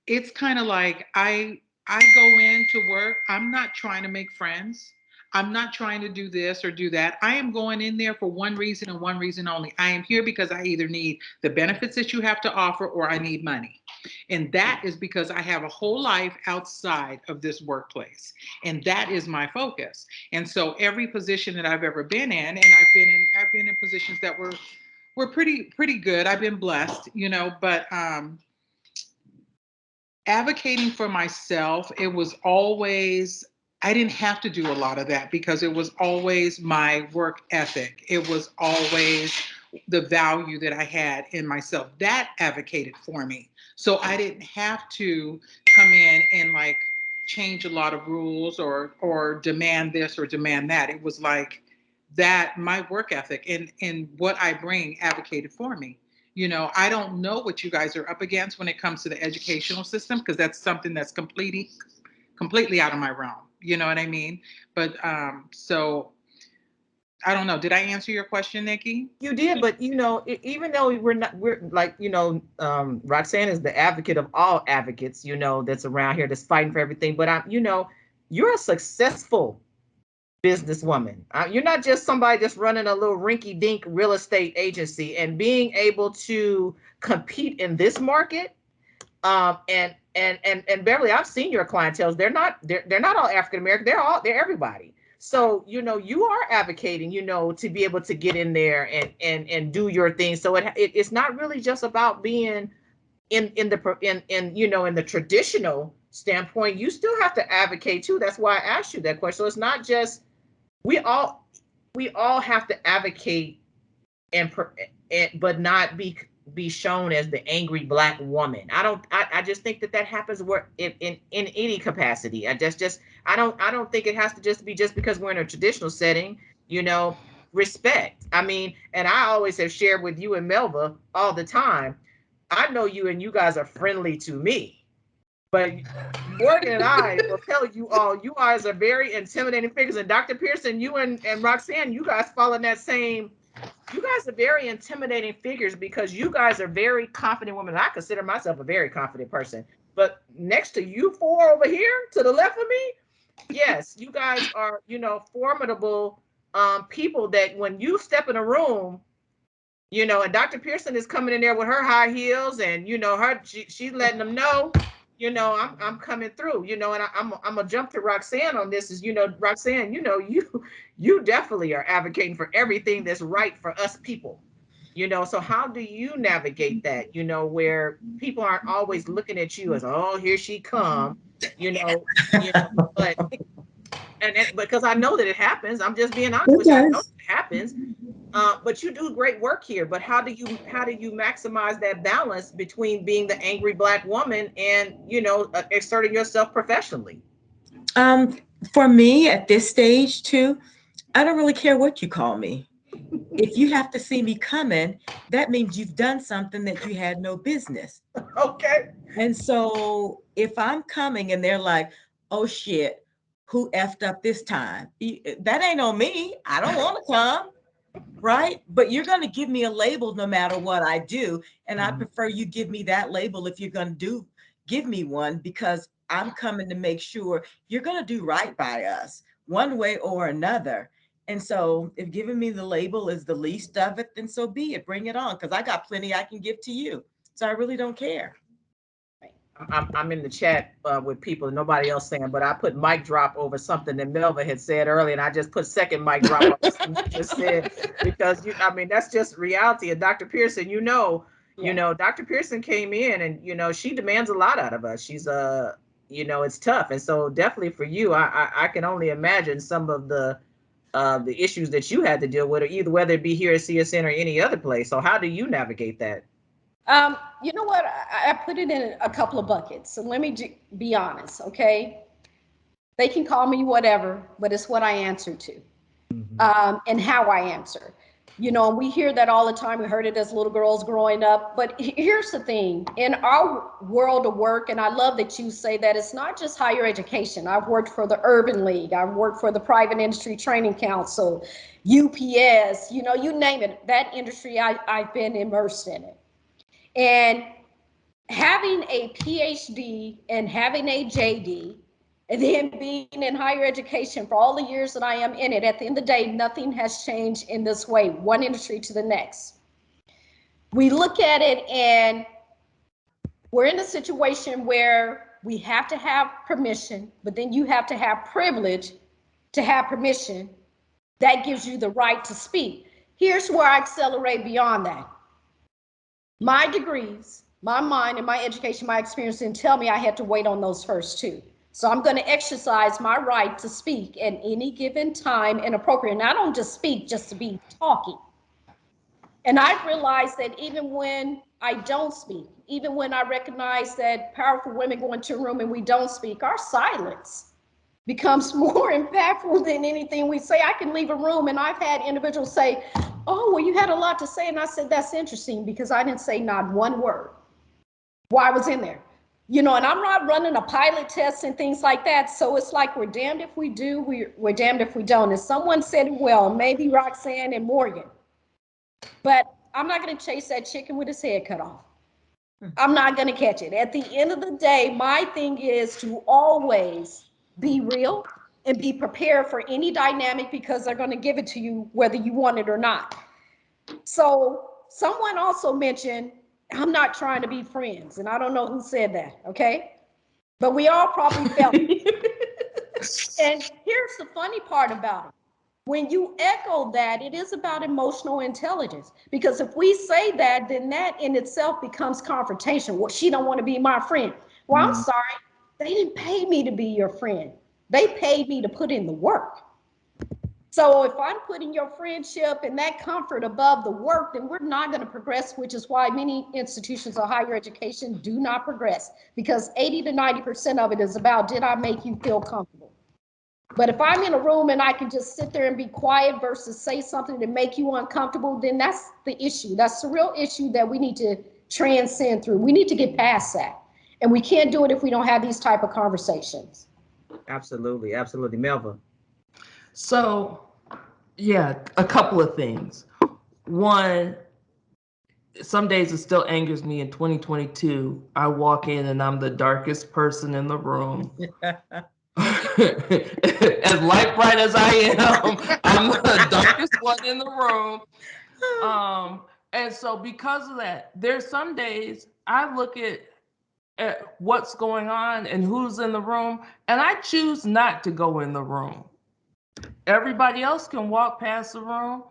it's kind of like I go into work. I'm not trying to make friends. I'm not trying to do this or do that. I am going in there for one reason and one reason only. I am here because I either need the benefits that you have to offer, or I need money. And that is because I have a whole life outside of this workplace. And that is my focus. And so every position that I've ever been in, and I've been in positions that were pretty good. I've been blessed, you know, but advocating for myself, it was always, I didn't have to do a lot of that, because it was always my work ethic. It was always the value that I had in myself that advocated for me. So I didn't have to come in and like change a lot of rules or demand this or demand that. It was like that my work ethic and what I bring advocated for me. You know, I don't know what you guys are up against when it comes to the educational system, because that's something that's completely out of my realm. You know what I mean? But so I don't know. Did I answer your question, Nikki? You did, but you know, even though we're like, you know, Roxanne is the advocate of all advocates, you know, that's around here that's fighting for everything. But you know, you're a successful businesswoman. You're not just somebody just running a little rinky-dink real estate agency, and being able to compete in this market. And Beverly, I've seen your clientele. They're not all African American. They're everybody. So, you know, you are advocating, you know, to be able to get in there and do your thing. So it's not really just about being in the traditional standpoint. You still have to advocate too. That's why I asked you that question. So it's not just, we all have to advocate but not be shown as the angry Black woman. I just think that happens where in any capacity. I don't think it has to just be just because we're in a traditional setting, you know, respect. I mean, and I always have shared with you and Melva all the time. I know you and you guys are friendly to me. But Morgan and I will tell you all, you guys are very intimidating figures. And Dr. Pearson, you and Roxanne, you guys fall in that same, you guys are very intimidating figures, because you guys are very confident women. I consider myself a very confident person. But next to you four over here, to the left of me, yes, you guys are, you know, formidable people that when you step in a room, you know, and Dr. Pearson is coming in there with her high heels, and, you know, she's letting them know, you know, I'm coming through, you know, and I'm gonna jump to Roxanne on this. Is, you know, Roxanne, you know, you definitely are advocating for everything that's right for us people. You know, so how do you navigate that? You know, where people aren't always looking at you as, oh, here she come, you know, but because I know that it happens. I'm just being honest with you. I know it happens. But you do great work here. But how do you maximize that balance between being the angry Black woman and, you know, exerting yourself professionally? For me at this stage too, I don't really care what you call me. If you have to see me coming, that means you've done something that you had no business. Okay. And so if I'm coming and they're like, oh shit, who effed up this time? That ain't on me. I don't want to come. Right? But you're going to give me a label no matter what I do. And I prefer you give me that label if you're going to give me one, because I'm coming to make sure you're going to do right by us one way or another. And so if giving me the label is the least of it, then so be it. Bring it on, because I got plenty I can give to you. So I really don't care. I'm in the chat with people, nobody else saying, but I put mic drop over something that Melva had said earlier, and I just put second mic drop over something you just said, because I mean, that's just reality. And Dr. Pearson, you know, Dr. Pearson came in and, you know, she demands a lot out of us. She's you know, it's tough. And so definitely for you, I can only imagine some of the issues that you had to deal with, or either whether it be here at CSN or any other place. So how do you navigate that? You know what? I put it in a couple of buckets. So let me be honest, okay? They can call me whatever, but it's what I answer to, and how I answer. You know, we hear that all the time. We heard it as little girls growing up. But here's the thing. In our world of work, and I love that you say that, it's not just higher education. I've worked for the Urban League. I've worked for the Private Industry Training Council, UPS, you know, you name it. That industry, I've been immersed in it. And having a PhD and having a JD, and then being in higher education for all the years that I am in it, at the end of the day, nothing has changed in this way, one industry to the next. We look at it and we're in a situation where we have to have permission, but then you have to have privilege to have permission. That gives you the right to speak. Here's where I accelerate beyond that. My degrees, my mind, and my education, my experience didn't tell me I had to wait on those first two. So I'm going to exercise my right to speak at any given time and appropriate. And I don't just speak just to be talking. And I realized that even when I don't speak, even when I recognize that powerful women go into a room and we don't speak, our silence becomes more impactful than anything we say. I can leave a room and I've had individuals say, oh, well, you had a lot to say. And I said, that's interesting, because I didn't say not one word while I was in there. You know, and I'm not running a pilot test and things like that. So it's like, we're damned if we do, we're damned if we don't. And someone said it well, maybe Roxanne and Morgan, but I'm not going to chase that chicken with his head cut off. I'm not going to catch it. At the end of the day, my thing is to always be real and be prepared for any dynamic, because they're going to give it to you whether you want it or not. So someone also mentioned, I'm not trying to be friends. And I don't know who said that, okay? But we all probably felt it. And here's the funny part about it. When you echo that, it is about emotional intelligence. Because if we say that, then that in itself becomes confrontation. Well, she don't want to be my friend. Well, I'm sorry. They didn't pay me to be your friend. They paid me to put in the work. So if I'm putting your friendship and that comfort above the work, then we're not going to progress, which is why many institutions of higher education do not progress, because 80 to 90% of it is about, did I make you feel comfortable? But if I'm in a room and I can just sit there and be quiet versus say something to make you uncomfortable, then that's the issue. That's the real issue that we need to transcend through. We need to get past that. And we can't do it if we don't have these type of conversations. Absolutely. Absolutely. Melva. So, yeah, a couple of things. One, some days it still angers me. In 2022, I walk in and I'm the darkest person in the room. As light bright as I am, I'm the darkest one in the room. And so because of that, there's some days I look at at what's going on and who's in the room, and I choose not to go in the room. Everybody else can walk past the room.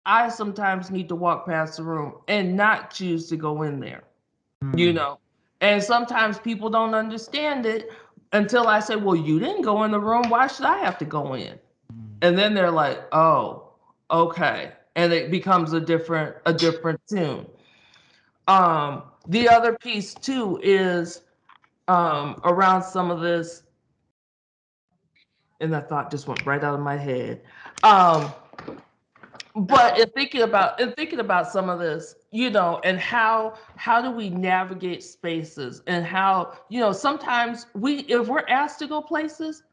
I sometimes need to walk past the room and not choose to go in there, you know? And sometimes people don't understand it until I say, well, you didn't go in the room. Why should I have to go in? And then they're like, oh, okay. And it becomes a different tune. The other piece too is around some of this, and that thought just went right out of my head. But in thinking about some of this, you know, and how do we navigate spaces, and how, you know, sometimes if we're asked to go places,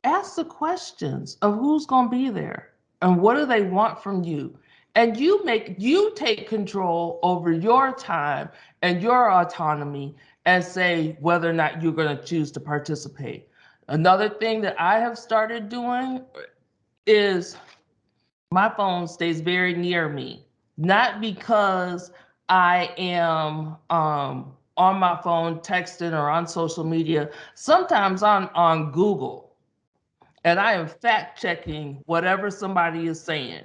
ask the questions of who's going to be there and what do they want from you. And you take control over your time and your autonomy and say whether or not you're going to choose to participate. Another thing that I have started doing is my phone stays very near me, not because I am on my phone texting or on social media. Sometimes on Google, and I am fact checking whatever somebody is saying.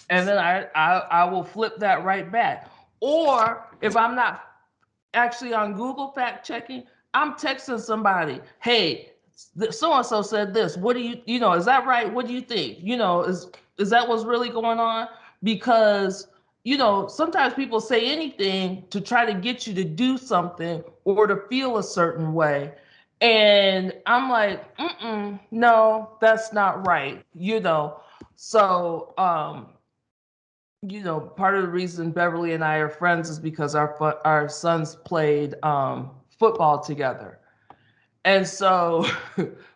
And then I will flip that right back. Or if I'm not actually on Google fact checking, I'm texting somebody, hey, so-and-so said this. What do you know, is that right? What do you think? You know, is that what's really going on? Because, you know, sometimes people say anything to try to get you to do something or to feel a certain way. And I'm like, no, that's not right, you know. So, you know, part of the reason Beverly and I are friends is because our sons played football together. And so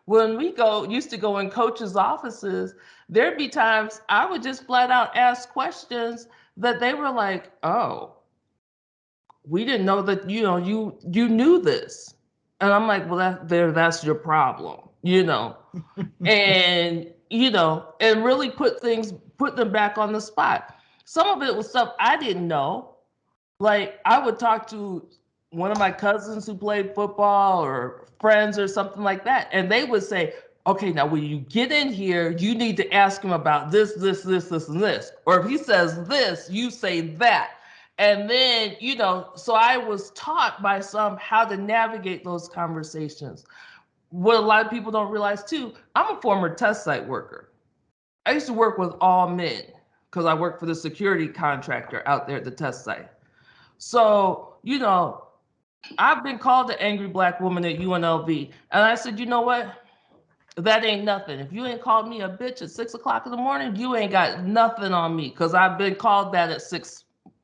when we used to go in coaches' offices, there'd be times I would just flat out ask questions that they were like, oh, we didn't know that, you know, you knew this. And I'm like, well, that's your problem, you know. And, you know, and really put them back on the spot. Some of it was stuff I didn't know. Like, I would talk to one of my cousins who played football or friends or something like that, and they would say, okay, now when you get in here, you need to ask him about this, and this. Or if he says this, you say that. And then, you know, so I was taught by some how to navigate those conversations. What a lot of people don't realize too, I'm a former test site worker. I used to work with all men because I worked for the security contractor out there at the test site. So, you know, I've been called the angry Black woman at UNLV. And I said, you know what? That ain't nothing. If you ain't called me a bitch at 6 o'clock in the morning, you ain't got nothing on me, because I've been called that at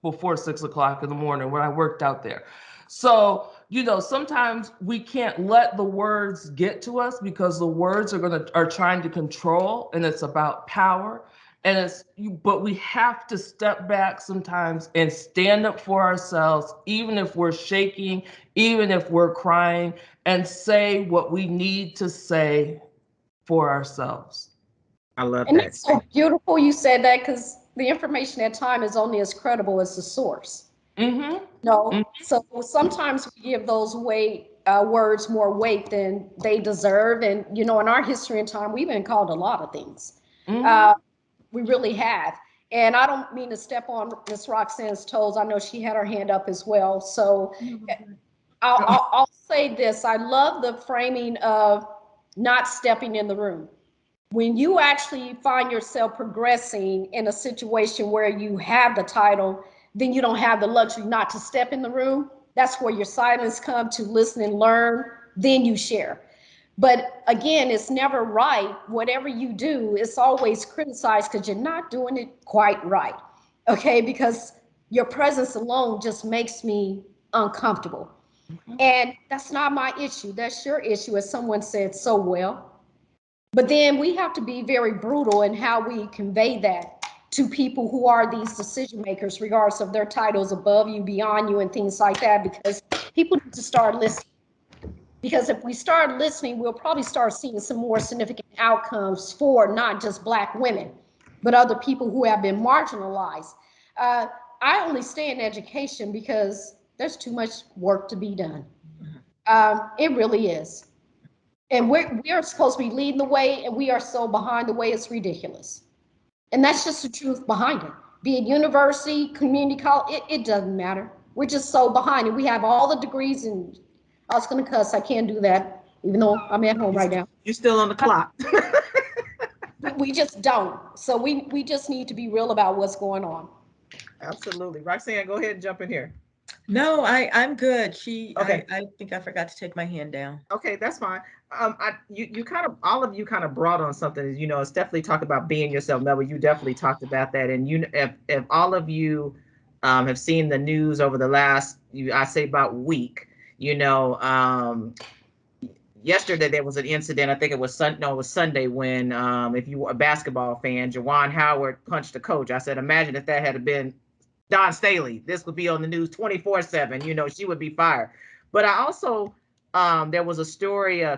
before 6 o'clock in the morning when I worked out there. So, you know, sometimes we can't let the words get to us because the words are trying to control, and it's about power. And but we have to step back sometimes and stand up for ourselves, even if we're shaking, even if we're crying, and say what we need to say for ourselves. I love and that. it's so beautiful you said that, because the information at time is only as credible as the source. So sometimes we give those words more weight than they deserve. And, you know, in our history and time, we've been called a lot of things. We really have. And I don't mean to step on Miss Roxanne's toes. I know she had her hand up as well. So I'll say this. I love the framing of not stepping in the room. When you actually find yourself progressing in a situation where you have the title, then you don't have the luxury not to step in the room. That's where your silence comes, to listen and learn, then you share. But again, it's never right. Whatever you do, it's always criticized because you're not doing it quite right. Okay, because your presence alone just makes me uncomfortable. And that's not my issue. That's your issue, as someone said so well. But then we have to be very brutal in how we convey that to people who are these decision makers, regardless of their titles, above you, beyond you, and things like that, because people need to start listening. Because if we start listening, we'll probably start seeing some more significant outcomes for not just Black women, but other people who have been marginalized. I only stay in education because There's too much work to be done. It really is. And we are supposed to be leading the way, and we are so behind the way, it's ridiculous. And that's just the truth behind it. Be it university, community college, it doesn't matter. We're just so behind it. We have all the degrees, and I was going to cuss. I can't do that, even though I'm at home right now. You're still on the clock. We just don't. So we just need to be real about what's going on. Absolutely. Roxanne, go ahead and jump in here. No, I'm good. Okay. I think I forgot to take my hand down. Okay, that's fine. You kind of, all of you kind of brought on something, you know, it's definitely talk about being yourself. Melva, you definitely talked about that. And if all of you have seen the news over the last, I say about week, you know, yesterday there was an incident, I think it was Sunday when, if you were a basketball fan, Juwan Howard punched a coach. I said, imagine if that had been Don Staley, this would be on the news 24/7, you know, she would be fired. But I also, there was a story I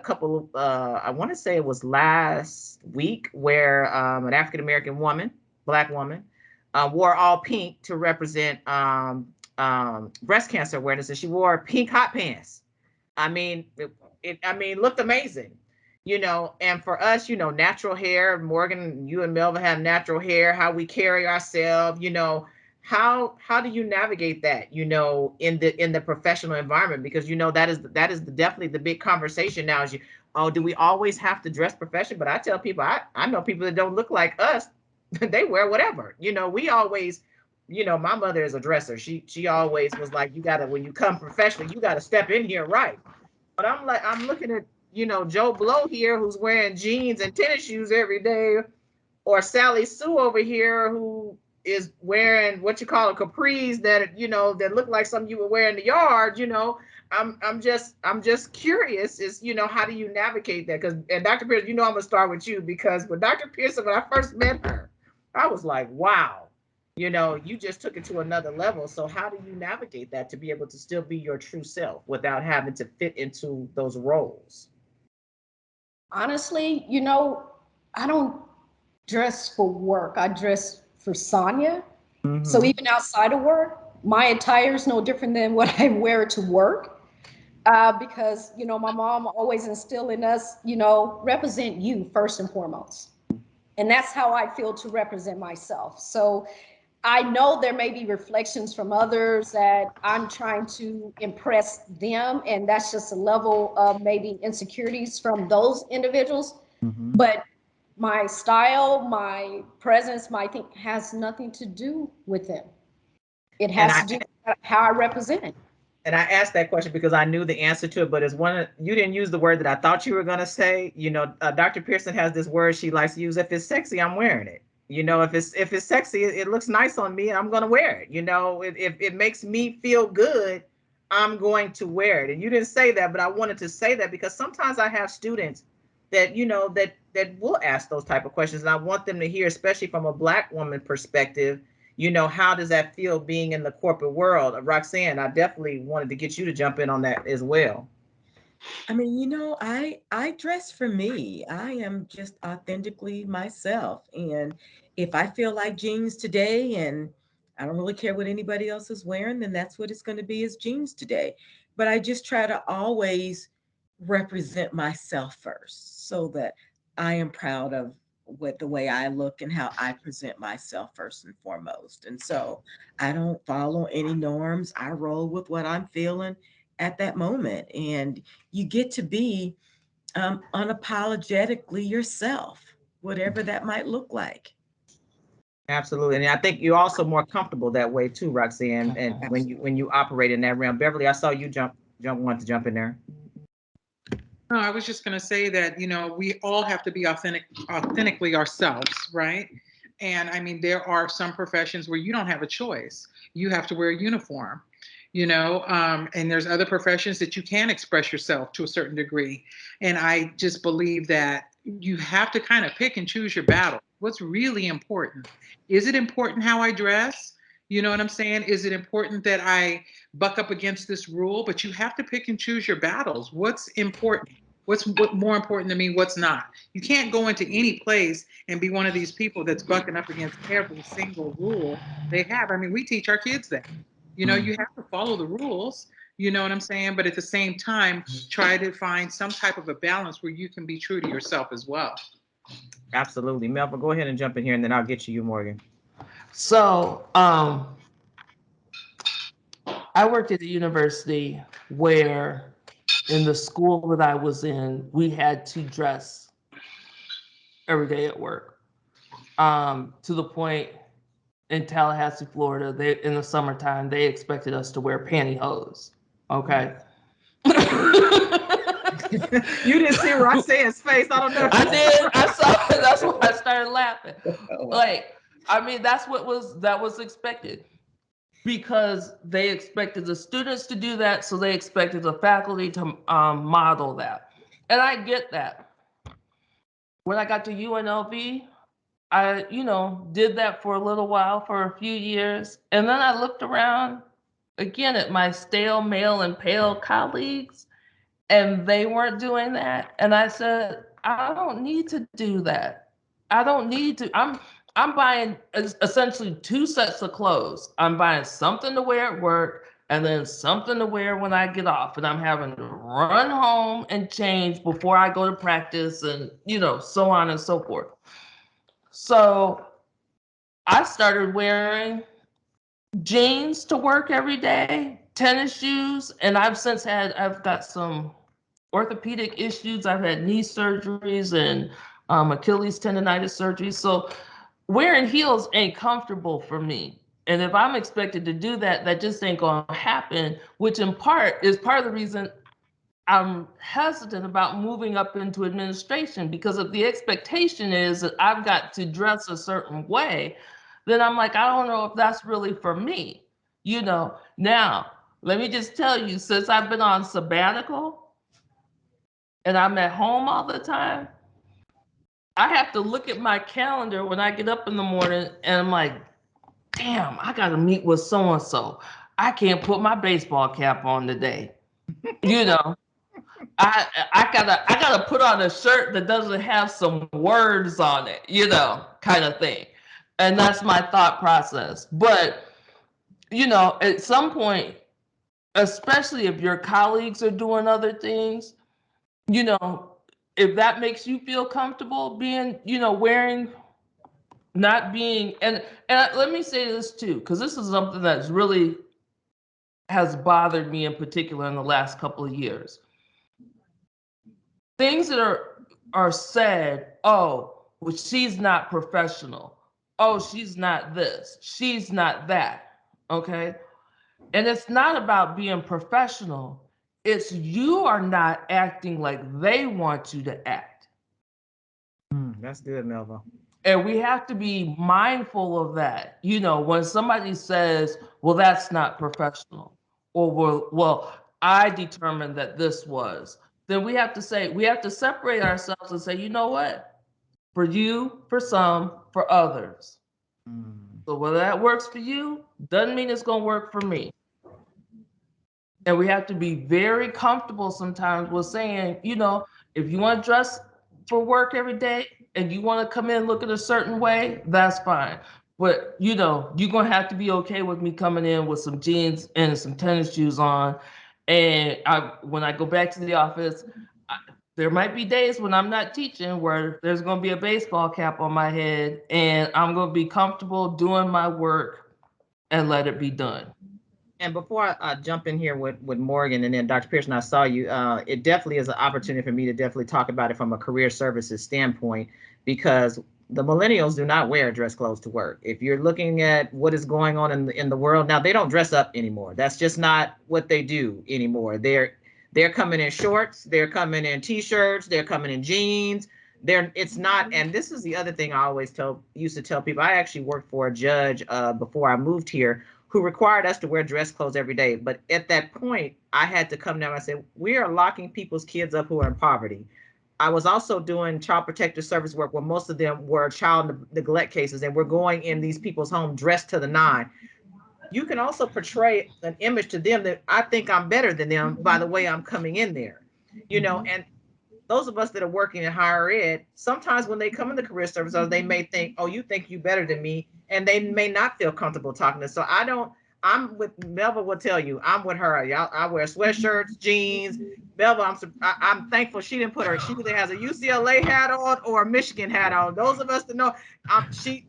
want to say it was last week, where an African-American woman, Black woman, wore all pink to represent breast cancer awareness, and she wore pink hot pants. I mean, it looked amazing, you know. And for us, you know, natural hair, Morgan, you and Melva have natural hair, how we carry ourselves, you know. How do you navigate that, you know, in the professional environment? Because, you know, that is definitely the big conversation now is, do we always have to dress professional? But I tell people, I know people that don't look like us, they wear whatever, you know. We always, you know, my mother is a dresser. She always was like, you gotta, when you come professional, you gotta step in here right. But I'm looking at, you know, Joe Blow here, who's wearing jeans and tennis shoes every day, or Sally Sue over here, who is wearing what you call a capris that, you know, that look like something you would wear in the yard, you know. I'm just curious, is, you know, how do you navigate that? Because, and Dr. Pearson, you know, I'm gonna start with you, because with Dr. Pearson, when I first met her, I was like, wow, you know, you just took it to another level. So how do you navigate that to be able to still be your true self without having to fit into those roles? Honestly, you know, I don't dress for work. I dress for Sonya. Mm-hmm. So even outside of work, my attire is no different than what I wear to work. Because, you know, my mom always instilled in us, you know, represent you first and foremost. And that's how I feel to represent myself. So I know there may be reflections from others that I'm trying to impress them, and that's just a level of maybe insecurities from those individuals. Mm-hmm. But my style, my presence, my thing has nothing to do with them. It has to do with how I represent. And I asked that question because I knew the answer to it, but it's you didn't use the word that I thought you were going to say. You know, Dr. Pearson has this word she likes to use: if it's sexy, I'm wearing it. You know, if it's sexy, it looks nice on me, I'm going to wear it. You know, if it makes me feel good, I'm going to wear it. And you didn't say that, but I wanted to say that because sometimes I have students that, you know, that will ask those type of questions. And I want them to hear, especially from a Black woman perspective, you know, how does that feel being in the corporate world? Roxanne, I definitely wanted to get you to jump in on that as well. I mean, you know, I dress for me. I am just authentically myself. And if I feel like jeans today and I don't really care what anybody else is wearing, then that's what it's going to be, is jeans today. But I just try to always represent myself first, so that I am proud of the way I look and how I present myself first and foremost. And so I don't follow any norms. I roll with what I'm feeling at that moment. And you get to be unapologetically yourself, whatever that might look like. Absolutely. And I think you're also more comfortable that way too, Roxanne. And when you operate in that realm. Beverly, I saw you want to jump in there. No, I was just going to say that, you know, we all have to be authentically ourselves, right? And I mean, there are some professions where you don't have a choice. You have to wear a uniform, you know, and there's other professions that you can express yourself to a certain degree. And I just believe that you have to kind of pick and choose your battle. What's really important? Is it important how I dress? You know what I'm saying? Is it important that I buck up against this rule? But you have to pick and choose your battles. What's important? What's more important to me? What's not? You can't go into any place and be one of these people that's bucking up against every single rule they have. I mean, we teach our kids that. You know, you have to follow the rules, you know what I'm saying? But at the same time, try to find some type of a balance where you can be true to yourself as well. Absolutely. Melva, go ahead and jump in here and then I'll get to you, Morgan. So, I worked at a university where in the school that I was in, we had to dress every day at work. To the point in Tallahassee, Florida, in the summertime, they expected us to wear pantyhose. Okay. You didn't see Roxanne's face. I don't know. I did. I saw it. That's why I started laughing. Like, I mean, that was expected, because they expected the students to do that, so they expected the faculty to model that. And I get that. When I got to UNLV, I, did that for a little while, for a few years. And then I looked around again at my stale, male, and pale colleagues, and they weren't doing that. And I said, I don't need to do that. I don't need to. I'm buying essentially 2 sets of clothes. I'm buying something to wear at work and then something to wear when I get off. And I'm having to run home and change before I go to practice and, so on and so forth. So I started wearing jeans to work every day, tennis shoes, and I've got some orthopedic issues. I've had knee surgeries and Achilles tendonitis surgery. So wearing heels ain't comfortable for me. And if I'm expected to do that, that just ain't gonna happen, which in part is part of the reason I'm hesitant about moving up into administration, because if the expectation is that I've got to dress a certain way, then I'm like, I don't know if that's really for me. Now, let me just tell you, since I've been on sabbatical and I'm at home all the time, I have to look at my calendar when I get up in the morning and I'm like, damn, I got to meet with so-and-so. I can't put my baseball cap on today. I gotta put on a shirt that doesn't have some words on it, kind of thing. And that's my thought process. But, at some point, especially if your colleagues are doing other things, if that makes you feel comfortable being, wearing, not being, and let me say this too, because this is something that's really has bothered me in particular in the last couple of years. Things that are said, oh, well, she's not professional. Oh, she's not this. She's not that. Okay. And it's not about being professional. It's you are not acting like they want you to act. That's good, Melva. And we have to be mindful of that. When somebody says, well, that's not professional, or well, I determined that this was, then we have to separate ourselves and say, you know what? For you, for some, for others. So whether that works for you, doesn't mean it's going to work for me. And we have to be very comfortable sometimes with saying, if you want to dress for work every day and you want to come in looking a certain way, that's fine. But, you're going to have to be okay with me coming in with some jeans and some tennis shoes on. And when I go back to the office, there might be days when I'm not teaching where there's going to be a baseball cap on my head, and I'm going to be comfortable doing my work and let it be done. And before I jump in here with Morgan and then Dr. Pearson, I saw you, it definitely is an opportunity for me to definitely talk about it from a career services standpoint, because the millennials do not wear dress clothes to work. If you're looking at what is going on in the world now, they don't dress up anymore. That's just not what they do anymore. They're coming in shorts, they're coming in t-shirts, they're coming in jeans. It's not, and this is the other thing I always used to tell people. I actually worked for a judge before I moved here, who required us to wear dress clothes every day. But at that point, I had to come down and say, we are locking people's kids up who are in poverty. I was also doing child protective service work where most of them were child neglect cases, and we're going in these people's home dressed to the nine. You can also portray an image to them that I think I'm better than them by the way I'm coming in there, and those of us that are working in higher ed, sometimes when they come into career services, they may think, oh, you think you better than me, and they may not feel comfortable talking to us. So I'm I'm with Melva. Will tell you, I'm with her. Y'all, I wear sweatshirts, jeans. Melva, I'm thankful she didn't put her. She either has a UCLA hat on or a Michigan hat on. Those of us that know, she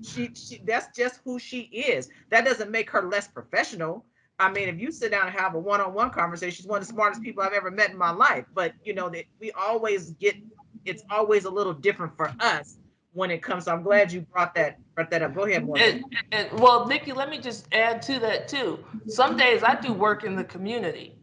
that's just who she is. That doesn't make her less professional. I mean, if you sit down and have a one-on-one conversation, she's one of the smartest people I've ever met in my life. But you know that we always get, it's always a little different for us when it comes. So I'm glad you brought that up. Go ahead, Morgan. Well, Nikki, let me just add to that too. Some days I do work in the community.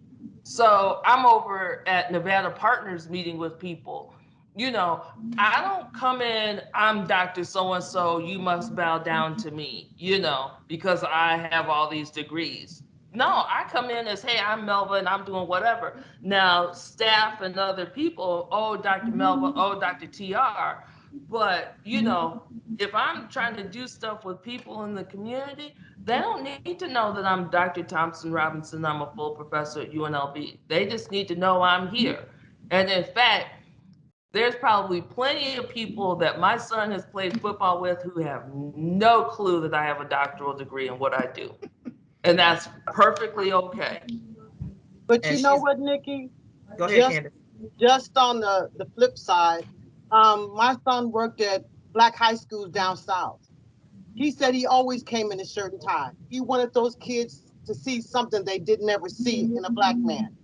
So I'm over at Nevada Partners meeting with people. You know, I don't come in, I'm Dr. So-and-so, you must bow down to me, you know, because I have all these degrees. No, I come in as, hey, I'm Melva and I'm doing whatever. Now, staff and other people, oh, Dr. Melva, oh, Dr. TR. But, you know, if I'm trying to do stuff with people in the community, they don't need to know that I'm Dr. Thompson Robinson, I'm a full professor at UNLV. They just need to know I'm here. And in fact, there's probably plenty of people that my son has played football with who have no clue that I have a doctoral degree in what I do. And that's perfectly okay. But you know what, Nikki? Go ahead, Candace. Just on the flip side, my son worked at black high schools down south. He said he always came in a shirt and tie. He wanted those kids to see something they did never see in a black man.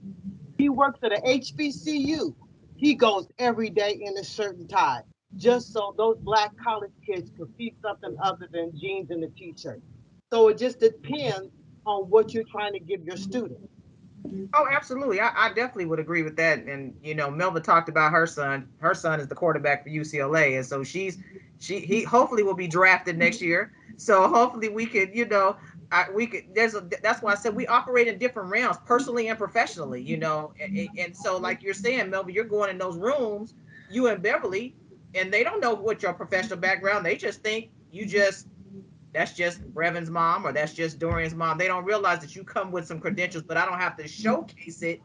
He works at a HBCU. He goes every day in a shirt and tie, just so those black college kids could see something other than jeans and a t-shirt. So it just depends on what you're trying to give your students. Oh, absolutely. I definitely would agree with that. And, you know, Melva talked about her son. Her son is the quarterback for UCLA. And so he hopefully will be drafted next year. So hopefully we could, you know, that's why I said we operate in different realms, personally and professionally, you know. And so like you're saying, Melva, you're going in those rooms, you and Beverly, and they don't know what your professional background. They just think that's just Brevon's mom or that's just Dorian's mom. They don't realize that you come with some credentials, but I don't have to showcase it.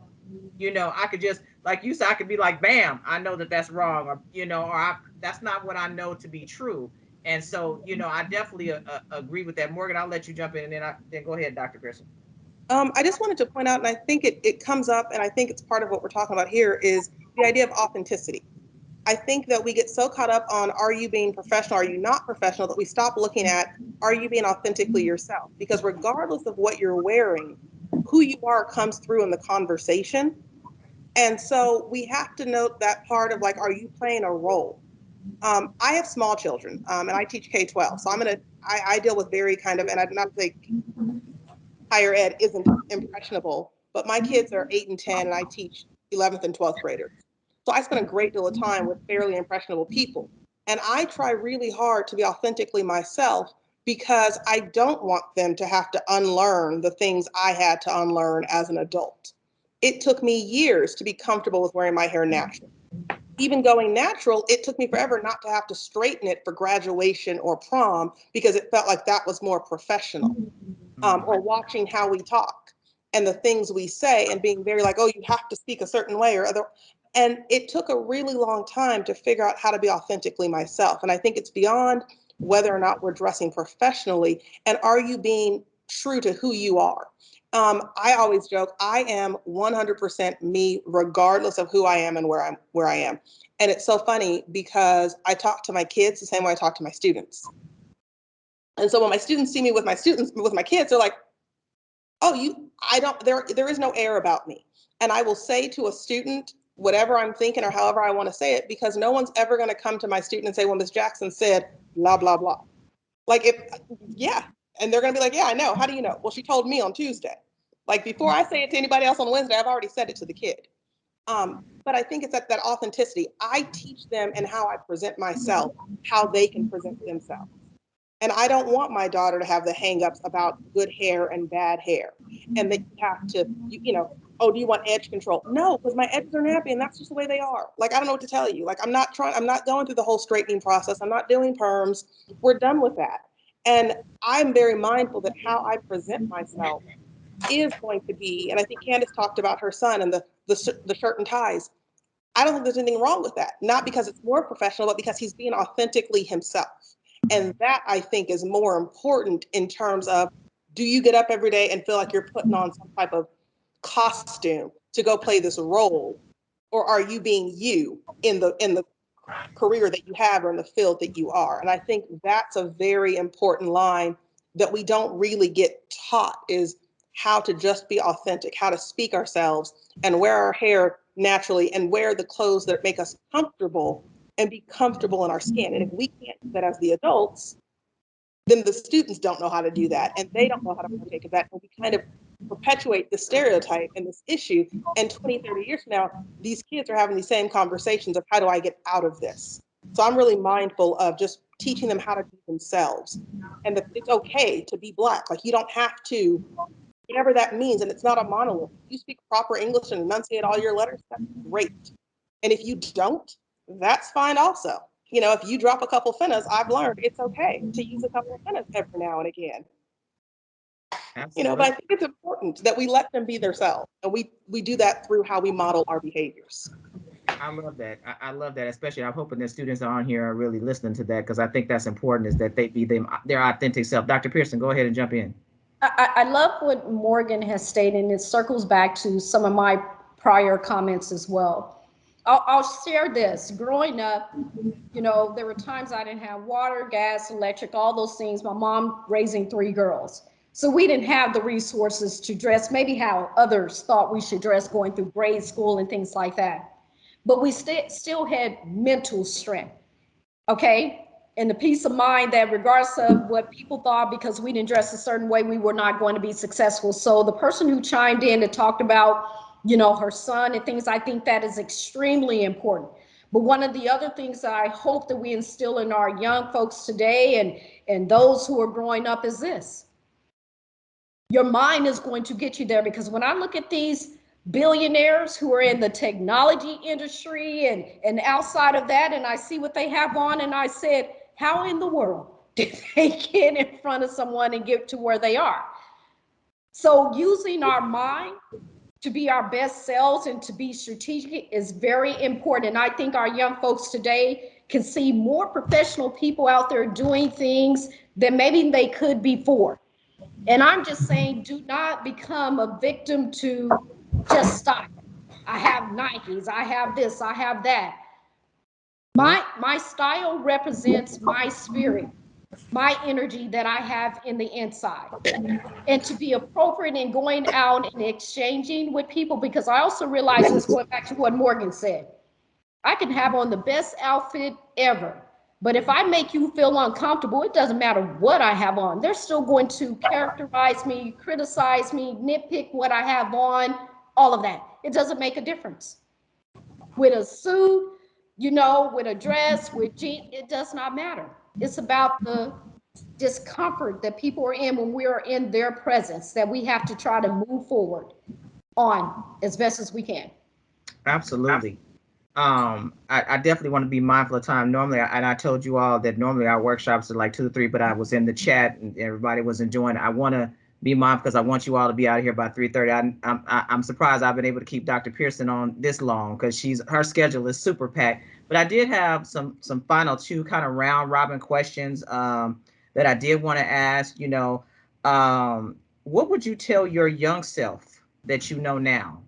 You know, I could just, like you said, I could be like, bam, I know that that's wrong, or, you know, that's not what I know to be true. And so, you know, I definitely agree with that. Morgan, I'll let you jump in and then go ahead, Dr. Pearson. I just wanted to point out, and I think it comes up, and I think it's part of what we're talking about here, is the idea of authenticity. I think that we get so caught up on, are you being professional, are you not professional, that we stop looking at, are you being authentically yourself? Because regardless of what you're wearing, who you are comes through in the conversation. And so we have to note that part of like, are you playing a role? I have small children, and I teach K-12. So I deal with very kind of, and I'm not saying higher ed isn't impressionable, but my kids are 8 and 10, and I teach 11th and 12th graders. So I spend a great deal of time with fairly impressionable people. And I try really hard to be authentically myself because I don't want them to have to unlearn the things I had to unlearn as an adult. It took me years to be comfortable with wearing my hair natural. Even going natural, it took me forever not to have to straighten it for graduation or prom because it felt like that was more professional. Or watching how we talk and the things we say and being very like, oh, you have to speak a certain way or other. And it took a really long time to figure out how to be authentically myself. And I think it's beyond whether or not we're dressing professionally, and are you being true to who you are? I always joke, I am 100% me, regardless of who I am and where I am. And it's so funny because I talk to my kids the same way I talk to my students. And so when my students see me with my kids, they're like, oh, there is no air about me. And I will say to a student, whatever I'm thinking or however I want to say it, because no one's ever going to come to my student and say, well, Ms. Jackson said, blah, blah, blah. Like, yeah. And they're going to be like, yeah, I know. How do you know? Well, she told me on Tuesday. Like, before I say it to anybody else on Wednesday, I've already said it to the kid. But I think it's that authenticity. I teach them and how I present myself, how they can present themselves. And I don't want my daughter to have the hangups about good hair and bad hair. And that you have to, oh, do you want edge control? No, because my edges are nappy and that's just the way they are. Like, I don't know what to tell you. Like, I'm not going through the whole straightening process. I'm not doing perms. We're done with that. And I'm very mindful that how I present myself is going to be, and I think Candace talked about her son and the shirt and ties. I don't think there's anything wrong with that. Not because it's more professional, but because he's being authentically himself. And that, I think, is more important in terms of Do you get up every day and feel like you're putting on some type of costume to go play this role? Or are you being you in the career that you have or in the field that you are? And I think that's a very important line that we don't really get taught, is how to just be authentic, how to speak ourselves and wear our hair naturally and wear the clothes that make us comfortable and be comfortable in our skin. And if we can't do that as the adults, then the students don't know how to do that, and they don't know how to partake of that. And we kind of perpetuate the stereotype and this issue. And 20, 30 years from now, these kids are having these same conversations of how do I get out of this? So I'm really mindful of just teaching them how to be themselves, and that it's okay to be Black. Like, you don't have to, whatever that means, and it's not a monolith. If you speak proper English and enunciate all your letters, that's great. And if you don't, that's fine also. You know, if you drop a couple finnas, I've learned it's okay to use a couple of finnas every now and again. Absolutely. You know, but I think it's important that we let them be themselves, and we do that through how we model our behaviors. I love that. I love that, especially I'm hoping that students on here are really listening to that, because I think that's important, is that they be their authentic self. Dr. Pearson, go ahead and jump in. I love what Morgan has stated, and it circles back to some of my prior comments as well. I'll share this. Growing up, you know, there were times I didn't have water, gas, electric, all those things. My mom raising 3 girls. So we didn't have the resources to dress maybe how others thought we should dress going through grade school and things like that. But we still had mental strength, okay? And the peace of mind that regardless of what people thought, because we didn't dress a certain way, we were not going to be successful. So the person who chimed in and talked about, you know, her son and things, I think that is extremely important. But one of the other things that I hope that we instill in our young folks today and those who are growing up is this. Your mind is going to get you there, because when I look at these billionaires who are in the technology industry and outside of that, and I see what they have on, and I said, how in the world did they get in front of someone and get to where they are? So using our mind to be our best selves and to be strategic is very important. And I think our young folks today can see more professional people out there doing things than maybe they could before. And I'm just saying, do not become a victim to just style. I have Nikes, I have this, I have that. My style represents my spirit, my energy that I have in the inside. And to be appropriate in going out and exchanging with people, because I also realize this, going back to what Morgan said, I can have on the best outfit ever, but if I make you feel uncomfortable, it doesn't matter what I have on. They're still going to characterize me, criticize me, nitpick what I have on, all of that. It doesn't make a difference. With a suit, you know, with a dress, with jeans, it does not matter. It's about the discomfort that people are in when we are in their presence, that we have to try to move forward on as best as we can. Absolutely. I definitely want to be mindful of time. Normally, and I told you all that normally our workshops are like 2 to 3, but I was in the chat and everybody was enjoying it. I want to be mindful because I want you all to be out of here by 3:30. I'm surprised I've been able to keep Dr. Pearson on this long, because her schedule is super packed. But I did have some final 2 kind of round robin questions that I did want to ask. You know, what would you tell your young self that you know now?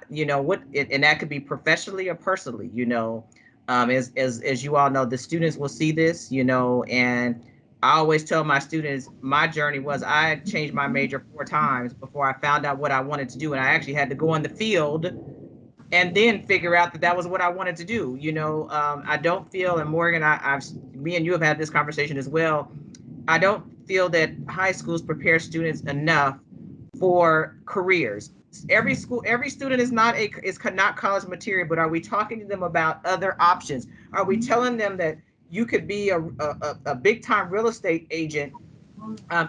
You know what, and that could be professionally or personally. You know, as you all know, the students will see this. You know, and I always tell my students, my journey was I changed my major 4 times before I found out what I wanted to do, and I actually had to go in the field and then figure out that that was what I wanted to do. You know, I don't feel, and Morgan, me and you have had this conversation as well. I don't feel that high schools prepare students enough for careers. Every student is not college material, but are we talking to them about other options? Are we telling them that you could be a big time real estate agent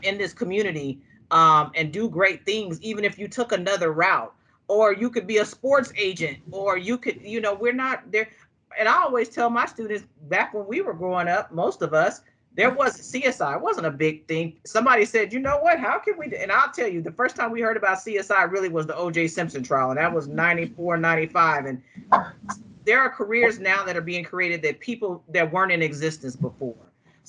in this community and do great things, even if you took another route? Or you could be a sports agent, or you could, you know, we're not there. And I always tell my students, back when we were growing up, most of us, there wasn't CSI. It wasn't a big thing. Somebody said, you know what, how can we do? And I'll tell you, the first time we heard about CSI really was the O.J. Simpson trial, and that was 94, 95. And there are careers now that are being created that people that weren't in existence before.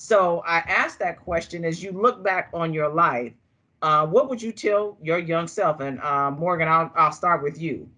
So I asked that question, as you look back on your life, what would you tell your young self? And Morgan, I'll start with you.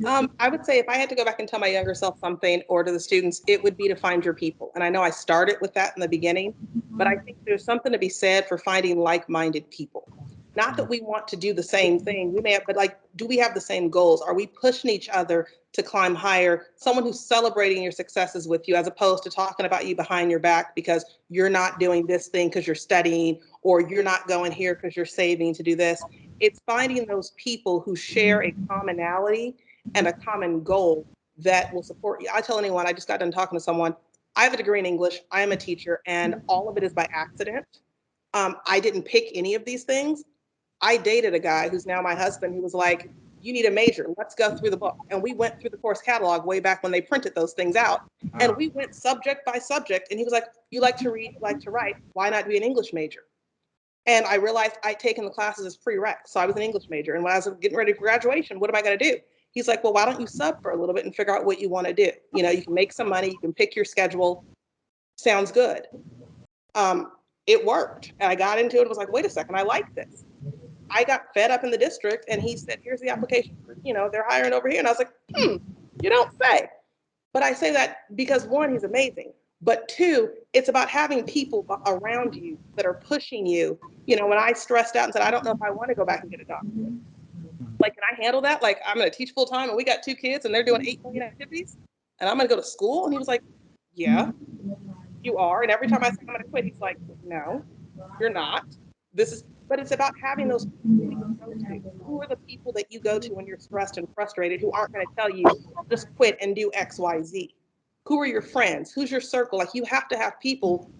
I would say if I had to go back and tell my younger self something, or to the students, it would be to find your people. And I know I started with that in the beginning, but I think there's something to be said for finding like-minded people. Not that we want to do the same thing, we may have, but like, do we have the same goals? Are we pushing each other to climb higher? Someone who's celebrating your successes with you, as opposed to talking about you behind your back because you're not doing this thing because you're studying, or you're not going here because you're saving to do this. It's finding those people who share a commonality and a common goal that will support you. I tell anyone, I just got done talking to someone, I have a degree in English, I am a teacher, and all of it is by accident. I didn't pick any of these things. I dated a guy who's now my husband, who was like, you need a major, let's go through the book. And we went through the course catalog way back when they printed those things out. And we went subject by subject. And he was like, you like to read, you like to write, why not be an English major? And I realized I'd taken the classes as prereq. So I was an English major. And when I was getting ready for graduation, what am I going to do? He's like, well, why don't you sub for a little bit and figure out what you want to do? You know, you can make some money, you can pick your schedule. Sounds good. It worked. And I got into it and was like, wait a second, I like this. I got fed up in the district, and he said, here's the application. You know, they're hiring over here. And I was like, you don't say. But I say that because, one, he's amazing. But two, it's about having people around you that are pushing you. You know, when I stressed out and said, I don't know if I want to go back and get a doctorate. Like, can I handle that? Like, I'm going to teach full time, and we got 2 kids, and they're doing 8 million activities, and I'm going to go to school? And he was like, yeah, you are. And every time I say I'm going to quit, he's like, no, you're not. But it's about having those people who you go to. Who are the people that you go to when you're stressed and frustrated, who aren't going to tell you, just quit and do X, Y, Z? Who are your friends? Who's your circle? Like, you have to have people.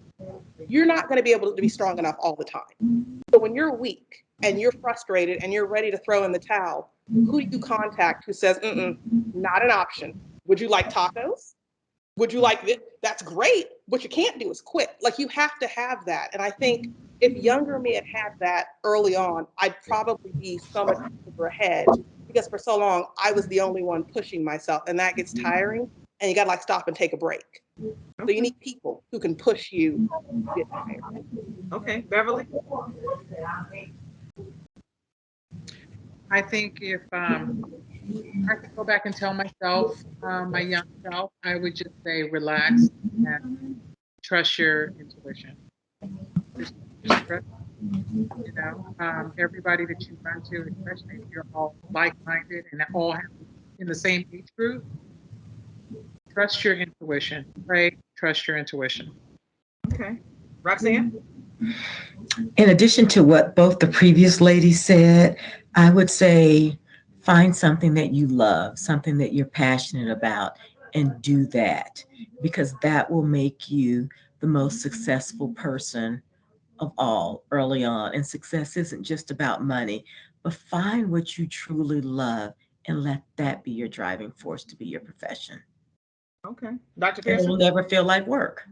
You're not going to be able to be strong enough all the time. So when you're weak and you're frustrated and you're ready to throw in the towel, who do you contact who says, not an option? Would you like tacos? Would you like this? That's great. What you can't do is quit. Like, you have to have that. And I think if younger me had that early on, I'd probably be so much further ahead, because for so long, I was the only one pushing myself, and that gets tiring, and you got to like stop and take a break. So you need people who can push you to get higher. Okay, Beverly? I think if I could go back and tell myself, my young self, I would just say relax and trust your intuition. Just trust, you know, everybody that you run to, especially if you're all like-minded and all have in the same age group, trust your intuition, right? Trust your intuition. Okay. Roxanne? In addition to what both the previous ladies said, I would say find something that you love, something that you're passionate about, and do that, because that will make you the most successful person of all early on. And success isn't just about money, but find what you truly love and let that be your driving force to be your profession. Okay. Dr. And Pearson? it will never feel like work.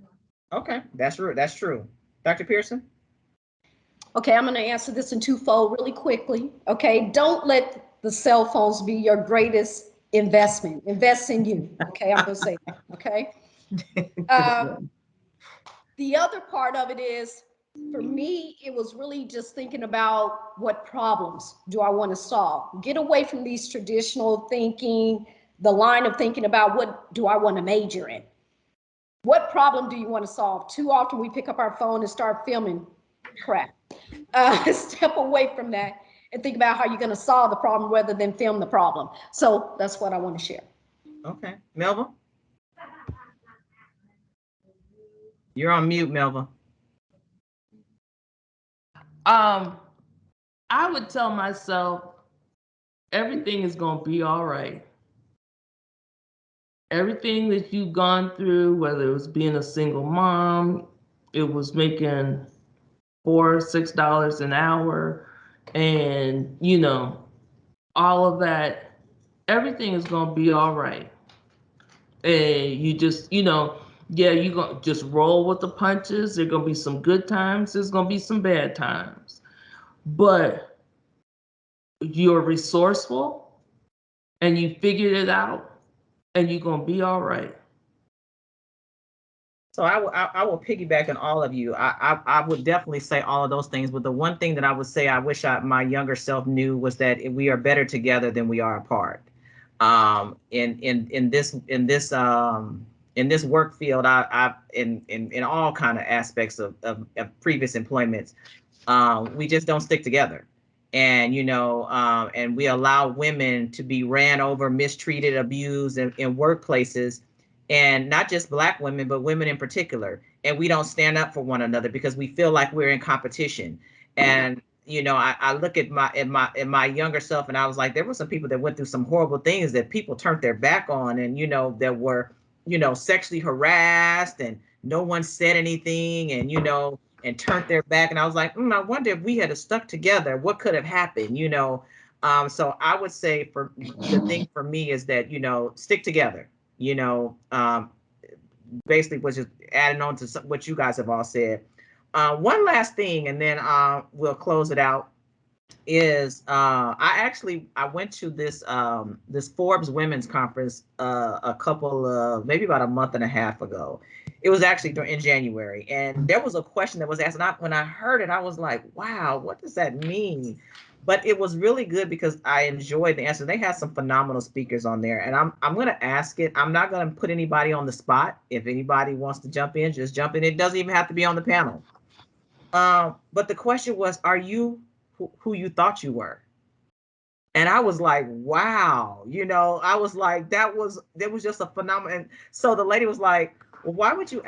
Okay, that's true. That's true. Dr. Pearson? Okay, I'm going to answer this in twofold really quickly. Okay, don't let the cell phones be your greatest investment. Invest in you. Okay, I'm going to say that. Okay. The other part of it is, for me, it was really just thinking about what problems do I want to solve? Get away from these traditional thinking, the line of thinking about what do I want to major in? What problem do you want to solve? Too often we pick up our phone and start filming crap. Step away from that and think about how you're going to solve the problem rather than film the problem. So that's what I want to share. Okay. Melva? You're on mute, Melva. I would tell myself everything is going to be all right. Everything that you've gone through, whether it was being a single mom, it was making $4 or $6 an hour, and you know, all of that, everything is going to be all right. And you just, you know, yeah, you're going to just roll with the punches. There's going to be some good times, there's going to be some bad times, but you're resourceful and you figured it out, and you're going to be all right. So I will piggyback on all of you. I would definitely say all of those things, but the one thing that I would say I wish my younger self knew was that we are better together than we are apart. In this work field, I in all kind of aspects of previous employments, we just don't stick together. And and we allow women to be ran over, mistreated, abused in workplaces, and not just Black women, but women in particular. And we don't stand up for one another because we feel like we're in competition. And I look at my younger self, and I was like, there were some people that went through some horrible things that people turned their back on, and that were sexually harassed, and no one said anything, and and turned their back. And I was like, I wonder if we had stuck together, what could have happened, So I would say the thing for me is that, stick together, basically was just adding on to what you guys have all said. One last thing, and then we'll close it out, is I went to this Forbes Women's Conference maybe about a month and a half ago. It was actually in January, and there was a question that was asked, and when I heard it, I was like, wow, what does that mean? But it was really good because I enjoyed the answer. They had some phenomenal speakers on there, and I'm going to ask it. I'm not going to put anybody on the spot. If anybody wants to jump in, just jump in. It doesn't even have to be on the panel. But the question was, are you who you thought you were? And I was like, wow, I was like, that was just a phenomenal. And so the lady was like, well, why would you,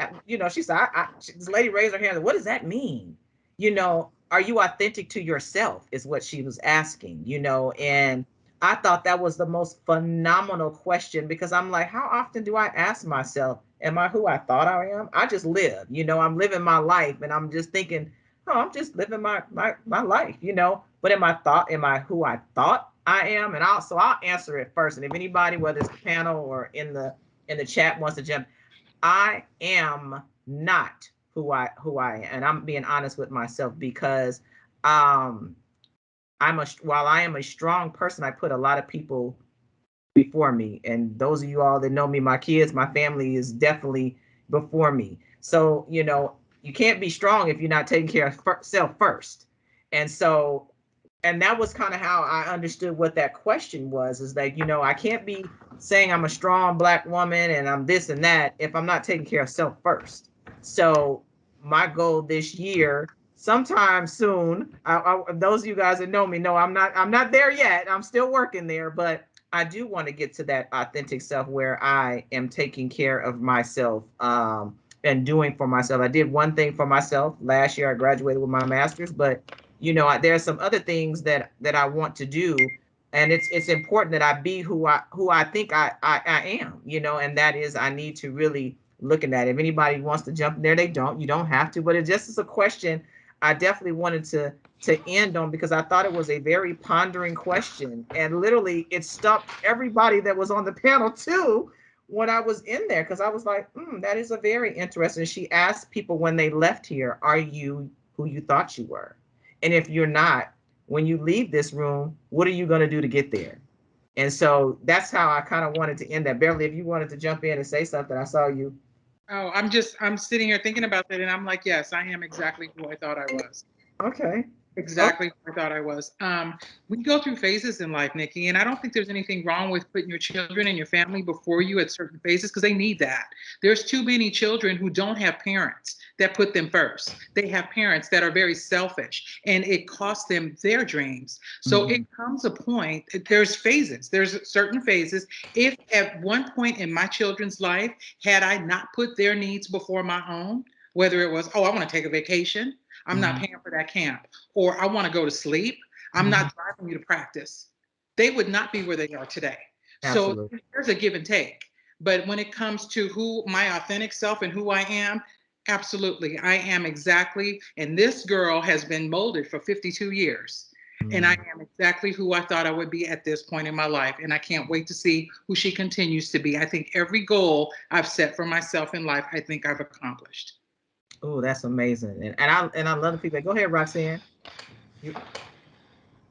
she said, this lady raised her hand. What does that mean? Are you authentic to yourself is what she was asking, and I thought that was the most phenomenal question, because I'm like, how often do I ask myself, am I who I thought I am? I just live, I'm living my life, and I'm just thinking, oh, I'm just living my life, but am I who I thought I am? And I'll answer it first. And if anybody, whether it's the panel or in the chat, wants to jump, I am not who I am. And I'm being honest with myself, because while I am a strong person, I put a lot of people before me. And those of you all that know me, my kids, my family is definitely before me. So, you can't be strong if you're not taking care of self first. And so, and that was kind of how I understood what that question was, is that, I can't be saying I'm a strong Black woman and I'm this and that if I'm not taking care of self first. So my goal this year, sometime soon, those of you guys that know me know I'm not there yet. I'm still working there, but I do want to get to that authentic self where I am taking care of myself and doing for myself. I did one thing for myself last year. I graduated with my master's, but there's some other things that I want to do, and it's important that I be who I think I am, and that is, I need to really look at that. If anybody wants to jump in there, you don't have to, but it just is a question I definitely wanted to end on, because I thought it was a very pondering question, and literally it stopped everybody that was on the panel too when I was in there, because I was like, that is a very interesting. She asked people when they left here, are you who you thought you were? And if you're not, when you leave this room, what are you going to do to get there? And so that's how I kind of wanted to end that. Beverly, if you wanted to jump in and say something, I saw you. Oh, I'm sitting here thinking about that, and I'm like, yes, I am exactly who I thought I was. Okay. Exactly who I thought I was. We go through phases in life, Nikki, and I don't think there's anything wrong with putting your children and your family before you at certain phases, because they need that. There's too many children who don't have parents that put them first. They have parents that are very selfish, and it costs them their dreams. So it comes a point, there's phases, there's certain phases. If at one point in my children's life, had I not put their needs before my own, whether it was, oh, I want to take a vacation, I'm not paying for that camp, or I want to go to sleep, I'm not driving you to practice, they would not be where they are today. Absolutely. So there's a give and take. But when it comes to who my authentic self and who I am, absolutely, I am exactly, and this girl has been molded for 52 years. And I am exactly who I thought I would be at this point in my life. And I can't wait to see who she continues to be. I think every goal I've set for myself in life, I think I've accomplished. Oh, that's amazing. And I love the feedback. Go ahead, Roxanne.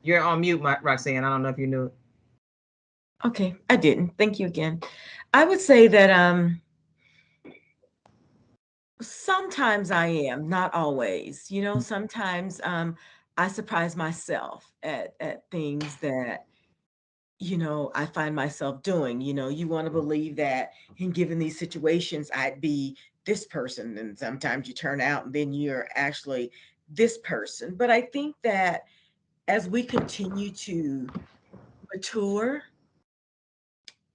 You're on mute, Roxanne. I don't know if you knew it. Okay, I didn't. Thank you again. I would say that Sometimes I am, not always. You know, sometimes I surprise myself at things that, you know, I find myself doing. You know, you want to believe that in given these situations, I'd be this person. And sometimes you turn out and then you're actually this person. But I think that as we continue to mature,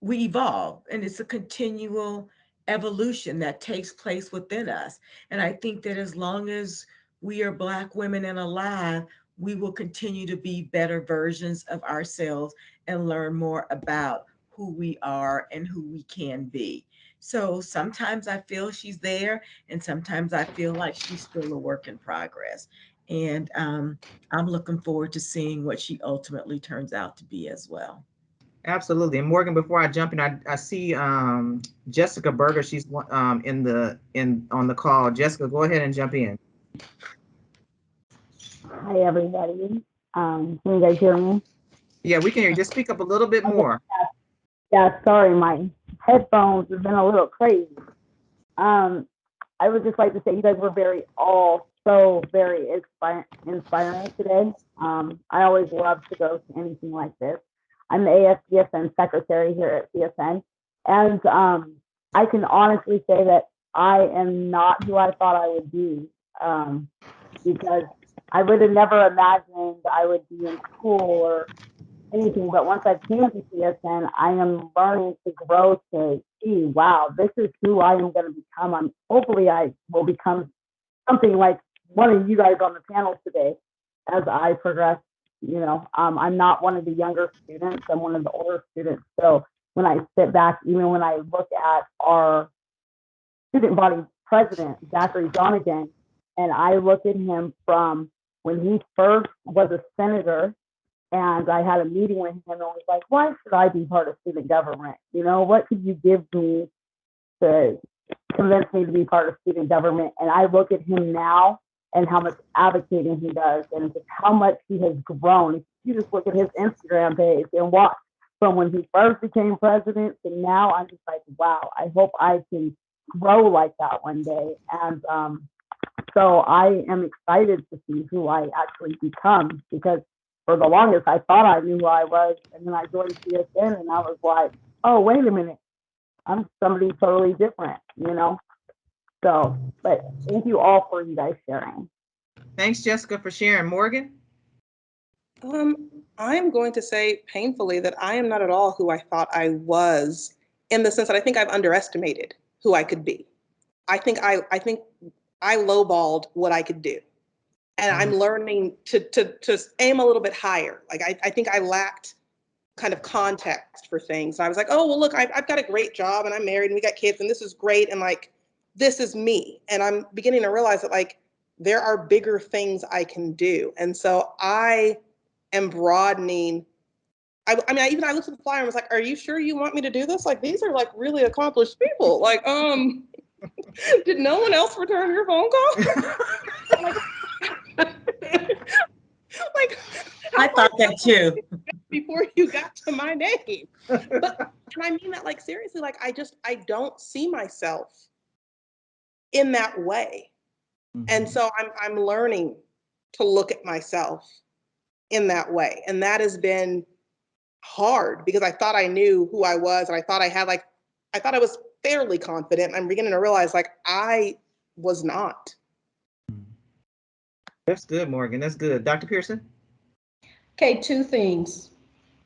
we evolve, and it's a continual evolution that takes place within us. And I think that as long as we are Black women and alive, we will continue to be better versions of ourselves and learn more about who we are and who we can be. So sometimes I feel she's there, and sometimes I feel like she's still a work in progress. And I'm looking forward to seeing what she ultimately turns out to be as well. Absolutely. And Morgan, before I jump in, I see Jessica Berger. She's on the call. Jessica, go ahead and jump in. Hi, everybody. Can you guys hear me? Yeah, we can hear you. Just speak up a little bit more. Yeah, sorry, my headphones have been a little crazy. I would just like to say you guys were all so very inspiring today. I always love to go to anything like this. I'm the ASCSN secretary here at CSN, and I can honestly say that I am not who I thought I would be, because I would have never imagined I would be in school or anything. But once I came to CSN, I am learning to grow to see, wow, this is who I am going to become. Hopefully I will become something like one of you guys on the panel today as I progress. You know, I'm not one of the younger students. I'm one of the older students. So when I sit back, even when I look at our student body president, Zachary Donegan, and I look at him from when he first was a senator, and I had a meeting with him and was like, why should I be part of student government? You know, what could you give me to convince me to be part of student government? And I look at him now and how much advocating he does and just how much he has grown. If you just look at his Instagram page and watch from when he first became president to now, I'm just like, wow, I hope I can grow like that one day. And so I am excited to see who I actually become, because for the longest I thought I knew who I was, and then I joined CSN and I was like, oh, wait a minute, I'm somebody totally different, you know? So, but thank you all for you guys sharing. Thanks, Jessica, for sharing. Morgan? I'm going to say painfully that I am not at all who I thought I was, in the sense that I think I've underestimated who I could be. I think I lowballed what I could do. And I'm learning to aim a little bit higher. Like I think I lacked kind of context for things. And I was like, oh, well, look, I've got a great job and I'm married and we got kids and this is great. And like, this is me. And I'm beginning to realize that like, there are bigger things I can do. And so I am broadening. I looked at the flyer and was like, are you sure you want me to do this? Like, these are like really accomplished people. Like, did no one else return your phone call? Like, I thought that too. Before you got to my name. But, and I mean that like seriously, like I don't see myself in that way. Mm-hmm. And so I'm learning to look at myself in that way. And that has been hard because I thought I knew who I was and I thought I was fairly confident. I'm beginning to realize like I was not. That's good, Morgan. That's good. Dr. Pearson? Okay, two things.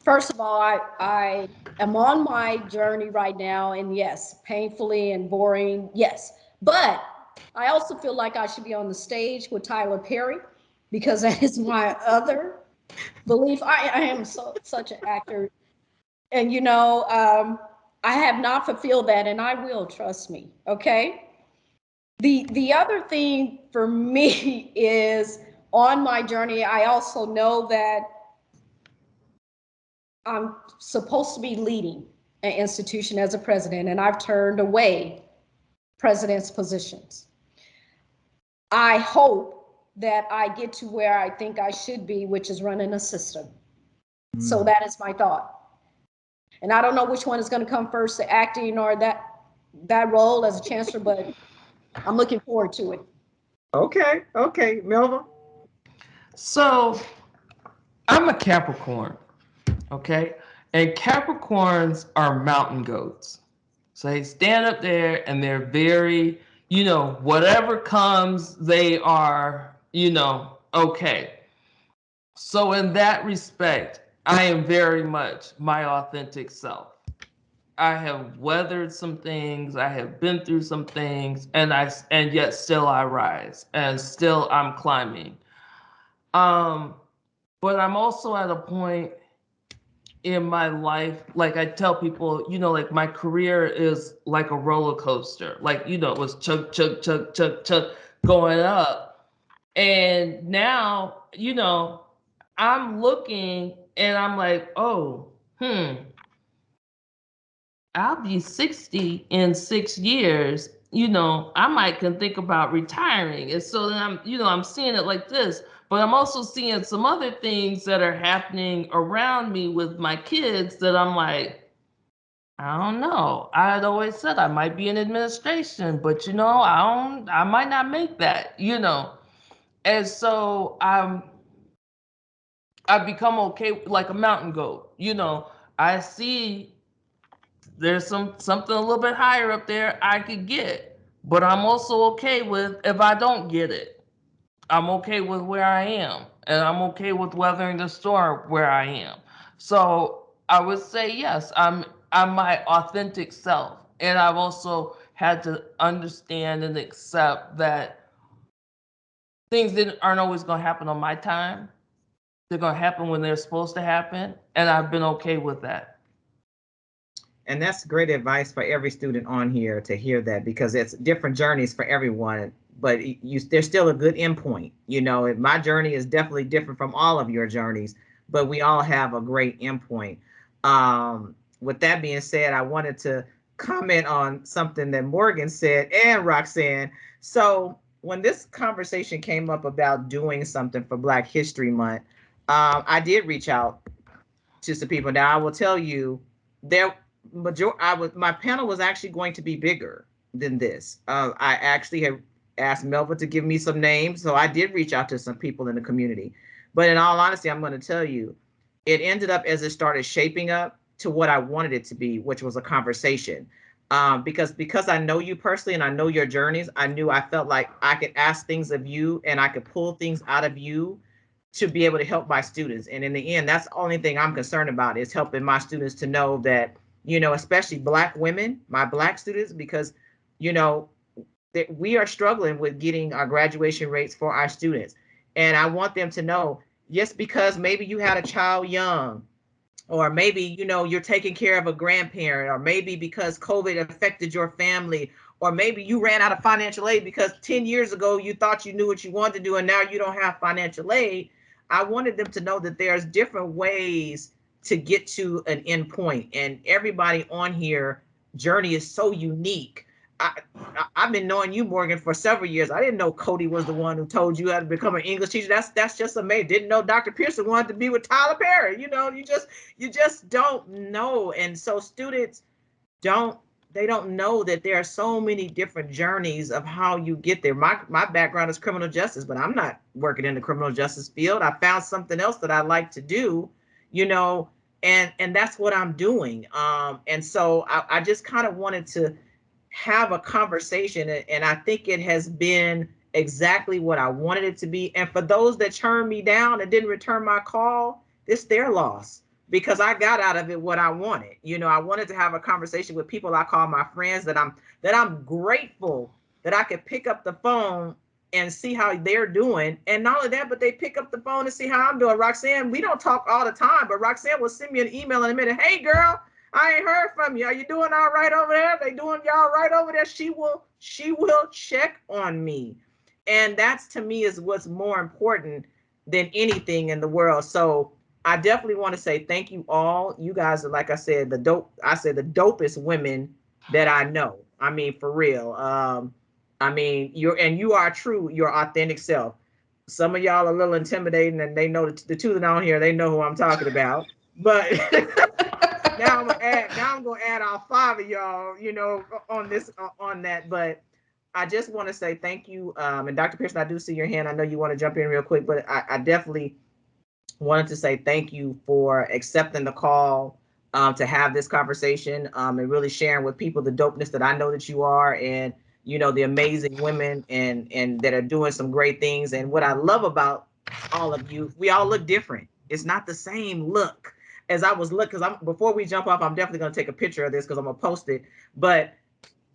First of all, I am on my journey right now, and yes, painfully and boring, yes. But I also feel like I should be on the stage with Tyler Perry, because that is my other belief. I am such an actor. And, you know, I have not fulfilled that, and I will, trust me, okay? The other thing for me is on my journey, I also know that I'm supposed to be leading an institution as a president, and I've turned away president's positions. I hope that I get to where I think I should be, which is running a system. So that is my thought. And I don't know which one is going to come first, the acting or that role as a chancellor, but I'm looking forward to it. Okay, Melva. So I'm a Capricorn, okay? And Capricorns are mountain goats. So they stand up there and they're very, whatever comes, they are, okay. So in that respect, I am very much my authentic self. I have weathered some things, I have been through some things, and yet still I rise and still I'm climbing. But I'm also at a point in my life, like I tell people, like my career is like a roller coaster. Like, it was chug, chug, chug, chug, chug going up. And now, I'm looking and I'm like, oh, I'll be 60 in 6 years. I might can think about retiring. And so then I'm seeing it like this, but I'm also seeing some other things that are happening around me with my kids that I'm like, I don't know. I had always said I might be in administration, but I might not make that, And so I've become okay, like a mountain goat. I see there's something a little bit higher up there I could get, but I'm also okay with if I don't get it. I'm okay with where I am, and I'm okay with weathering the storm where I am. So I would say yes, I'm my authentic self, and I've also had to understand and accept that things aren't always going to happen on my time. They're going to happen when they're supposed to happen, and I've been okay with that. And that's great advice for every student on here to hear that, because it's different journeys for everyone, but there's still a good endpoint. My journey is definitely different from all of your journeys, but we all have a great endpoint. With that being said, I wanted to comment on something that Morgan said and Roxanne. So when this conversation came up about doing something for Black History Month, I did reach out to some people. Now I will tell you, my panel was actually going to be bigger than this. I actually have asked Melva to give me some names, so I did reach out to some people in the community. But in all honesty, I'm going to tell you, it ended up as it started shaping up to what I wanted it to be, which was a conversation. Because I know you personally and I know your journeys, I felt like I could ask things of you and I could pull things out of you to be able to help my students. And in the end, that's the only thing I'm concerned about, is helping my students to know that, especially Black women, my Black students, because, that we are struggling with getting our graduation rates for our students. And I want them to know, yes, because maybe you had a child young, or maybe, you're taking care of a grandparent, or maybe because COVID affected your family, or maybe you ran out of financial aid because 10 years ago you thought you knew what you wanted to do and now you don't have financial aid. I wanted them to know that there's different ways to get to an end point, and everybody on here journey is so unique. I've been knowing you, Morgan, for several years. I didn't know Cody was the one who told you how to become an English teacher. That's just amazing. Didn't know Dr. Pearson wanted to be with Tyler Perry. You just don't know. And so students don't know that there are so many different journeys of how you get there. My background is criminal justice, but I'm not working in the criminal justice field. I found something else that I like to do, and that's what I'm doing. And so I just kind of wanted to have a conversation, and I think it has been exactly what I wanted it to be. And for those that turned me down and didn't return my call, it's their loss, because I got out of it what I wanted. I wanted to have a conversation with people I call my friends, that I'm grateful that I could pick up the phone and see how they're doing. And not only that, but they pick up the phone and see how I'm doing. Roxanne, we don't talk all the time, but Roxanne will send me an email in a minute. Hey girl, I ain't heard from you. Are you doing all right over there? They doing y'all right over there? She will check on me. And that's, to me, is what's more important than anything in the world. So I definitely want to say thank you all. You guys are, like I said, the dopest women that I know. I mean, for real. You are true, your authentic self. Some of y'all are a little intimidating, and they know the two that are on here, they know who I'm talking about. But now I'm gonna add all 5 of y'all, on that. But I just want to say thank you. And Dr. Pearson, I do see your hand. I know you want to jump in real quick, but I definitely wanted to say thank you for accepting the call to have this conversation and really sharing with people the dopeness that I know that you are, and you know, the amazing women and that are doing some great things. And what I love about all of you, we all look different. It's not the same look as I was looking, because before we jump off, I'm definitely going to take a picture of this because I'm gonna post it. But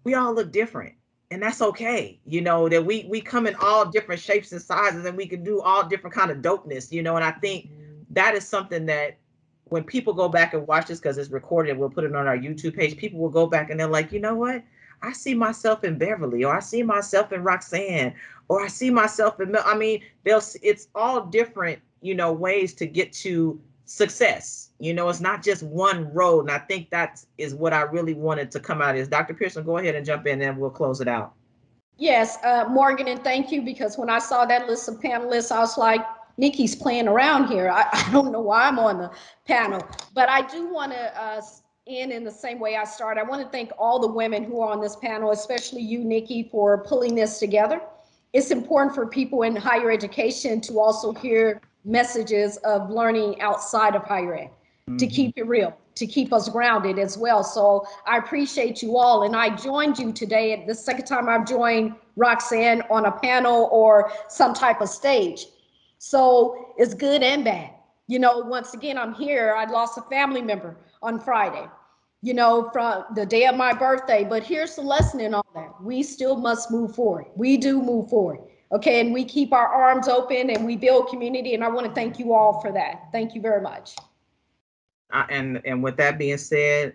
we all look different, and that's okay. You know, that we come in all different shapes and sizes, and we can do all different kind of dopeness, you know. And I think that is something that when people go back and watch this, because it's recorded and we'll put it on our YouTube page, people will go back and they're like, you know what? I see myself in Beverly, or I see myself in Roxanne, or I see myself in, I mean, it's all different, you know, ways to get to success. You know, it's not just one road. And I think that is what I really wanted to come out is. Dr. Pearson, go ahead and jump in and we'll close it out. Yes, Morgan, and thank you, because when I saw that list of panelists, I was like, Nikki's playing around here. I don't know why I'm on the panel, but I do want to end in the same way I started. I want to thank all the women who are on this panel, especially you, Nikki, for pulling this together. It's important for people in higher education to also hear messages of learning outside of higher ed, to keep it real, to keep us grounded as well. So I appreciate you all. And I joined you today at the second time I've joined Roxanne on a panel or some type of stage. So it's good and bad. You know, once again, I'm here. I lost a family member on Friday, you know, from the day of my birthday. But here's the lesson in all that. We still must move forward. We do move forward. Okay. And we keep our arms open and we build community. And I want to thank you all for that. Thank you very much. And with that being said,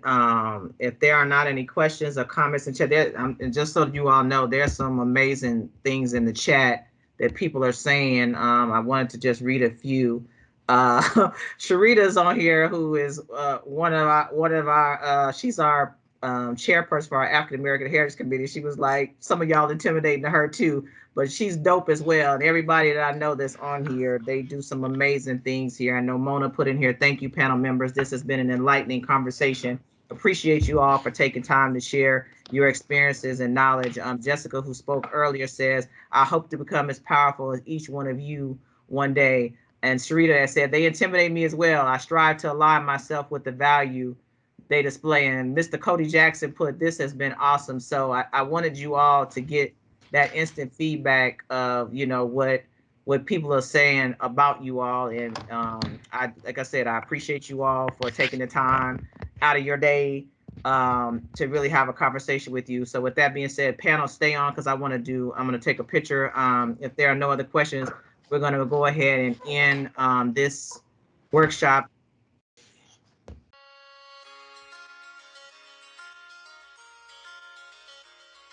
if there are not any questions or comments in chat, and just so you all know, there's some amazing things in the chat that people are saying. I wanted to just read a few. Sharita's on here, who is one of our she's our chairperson for our African American Heritage Committee. She was like, some of y'all intimidating to her too, but she's dope as well. And everybody that I know that's on here, they do some amazing things here. I know Mona put in here, thank you, panel members. This has been an enlightening conversation. Appreciate you all for taking time to share your experiences and knowledge. Jessica, who spoke earlier, says, I hope to become as powerful as each one of you one day. And Sharita has said, they intimidate me as well. I strive to align myself with the value they display. And Mr. Cody Jackson put, this has been awesome. So I wanted you all to get that instant feedback of, you know, what people are saying about you all. And like I said, I appreciate you all for taking the time out of your day to really have a conversation with you. So with that being said, panel, stay on, because I'm going to take a picture. If there are no other questions, we're going to go ahead and end this workshop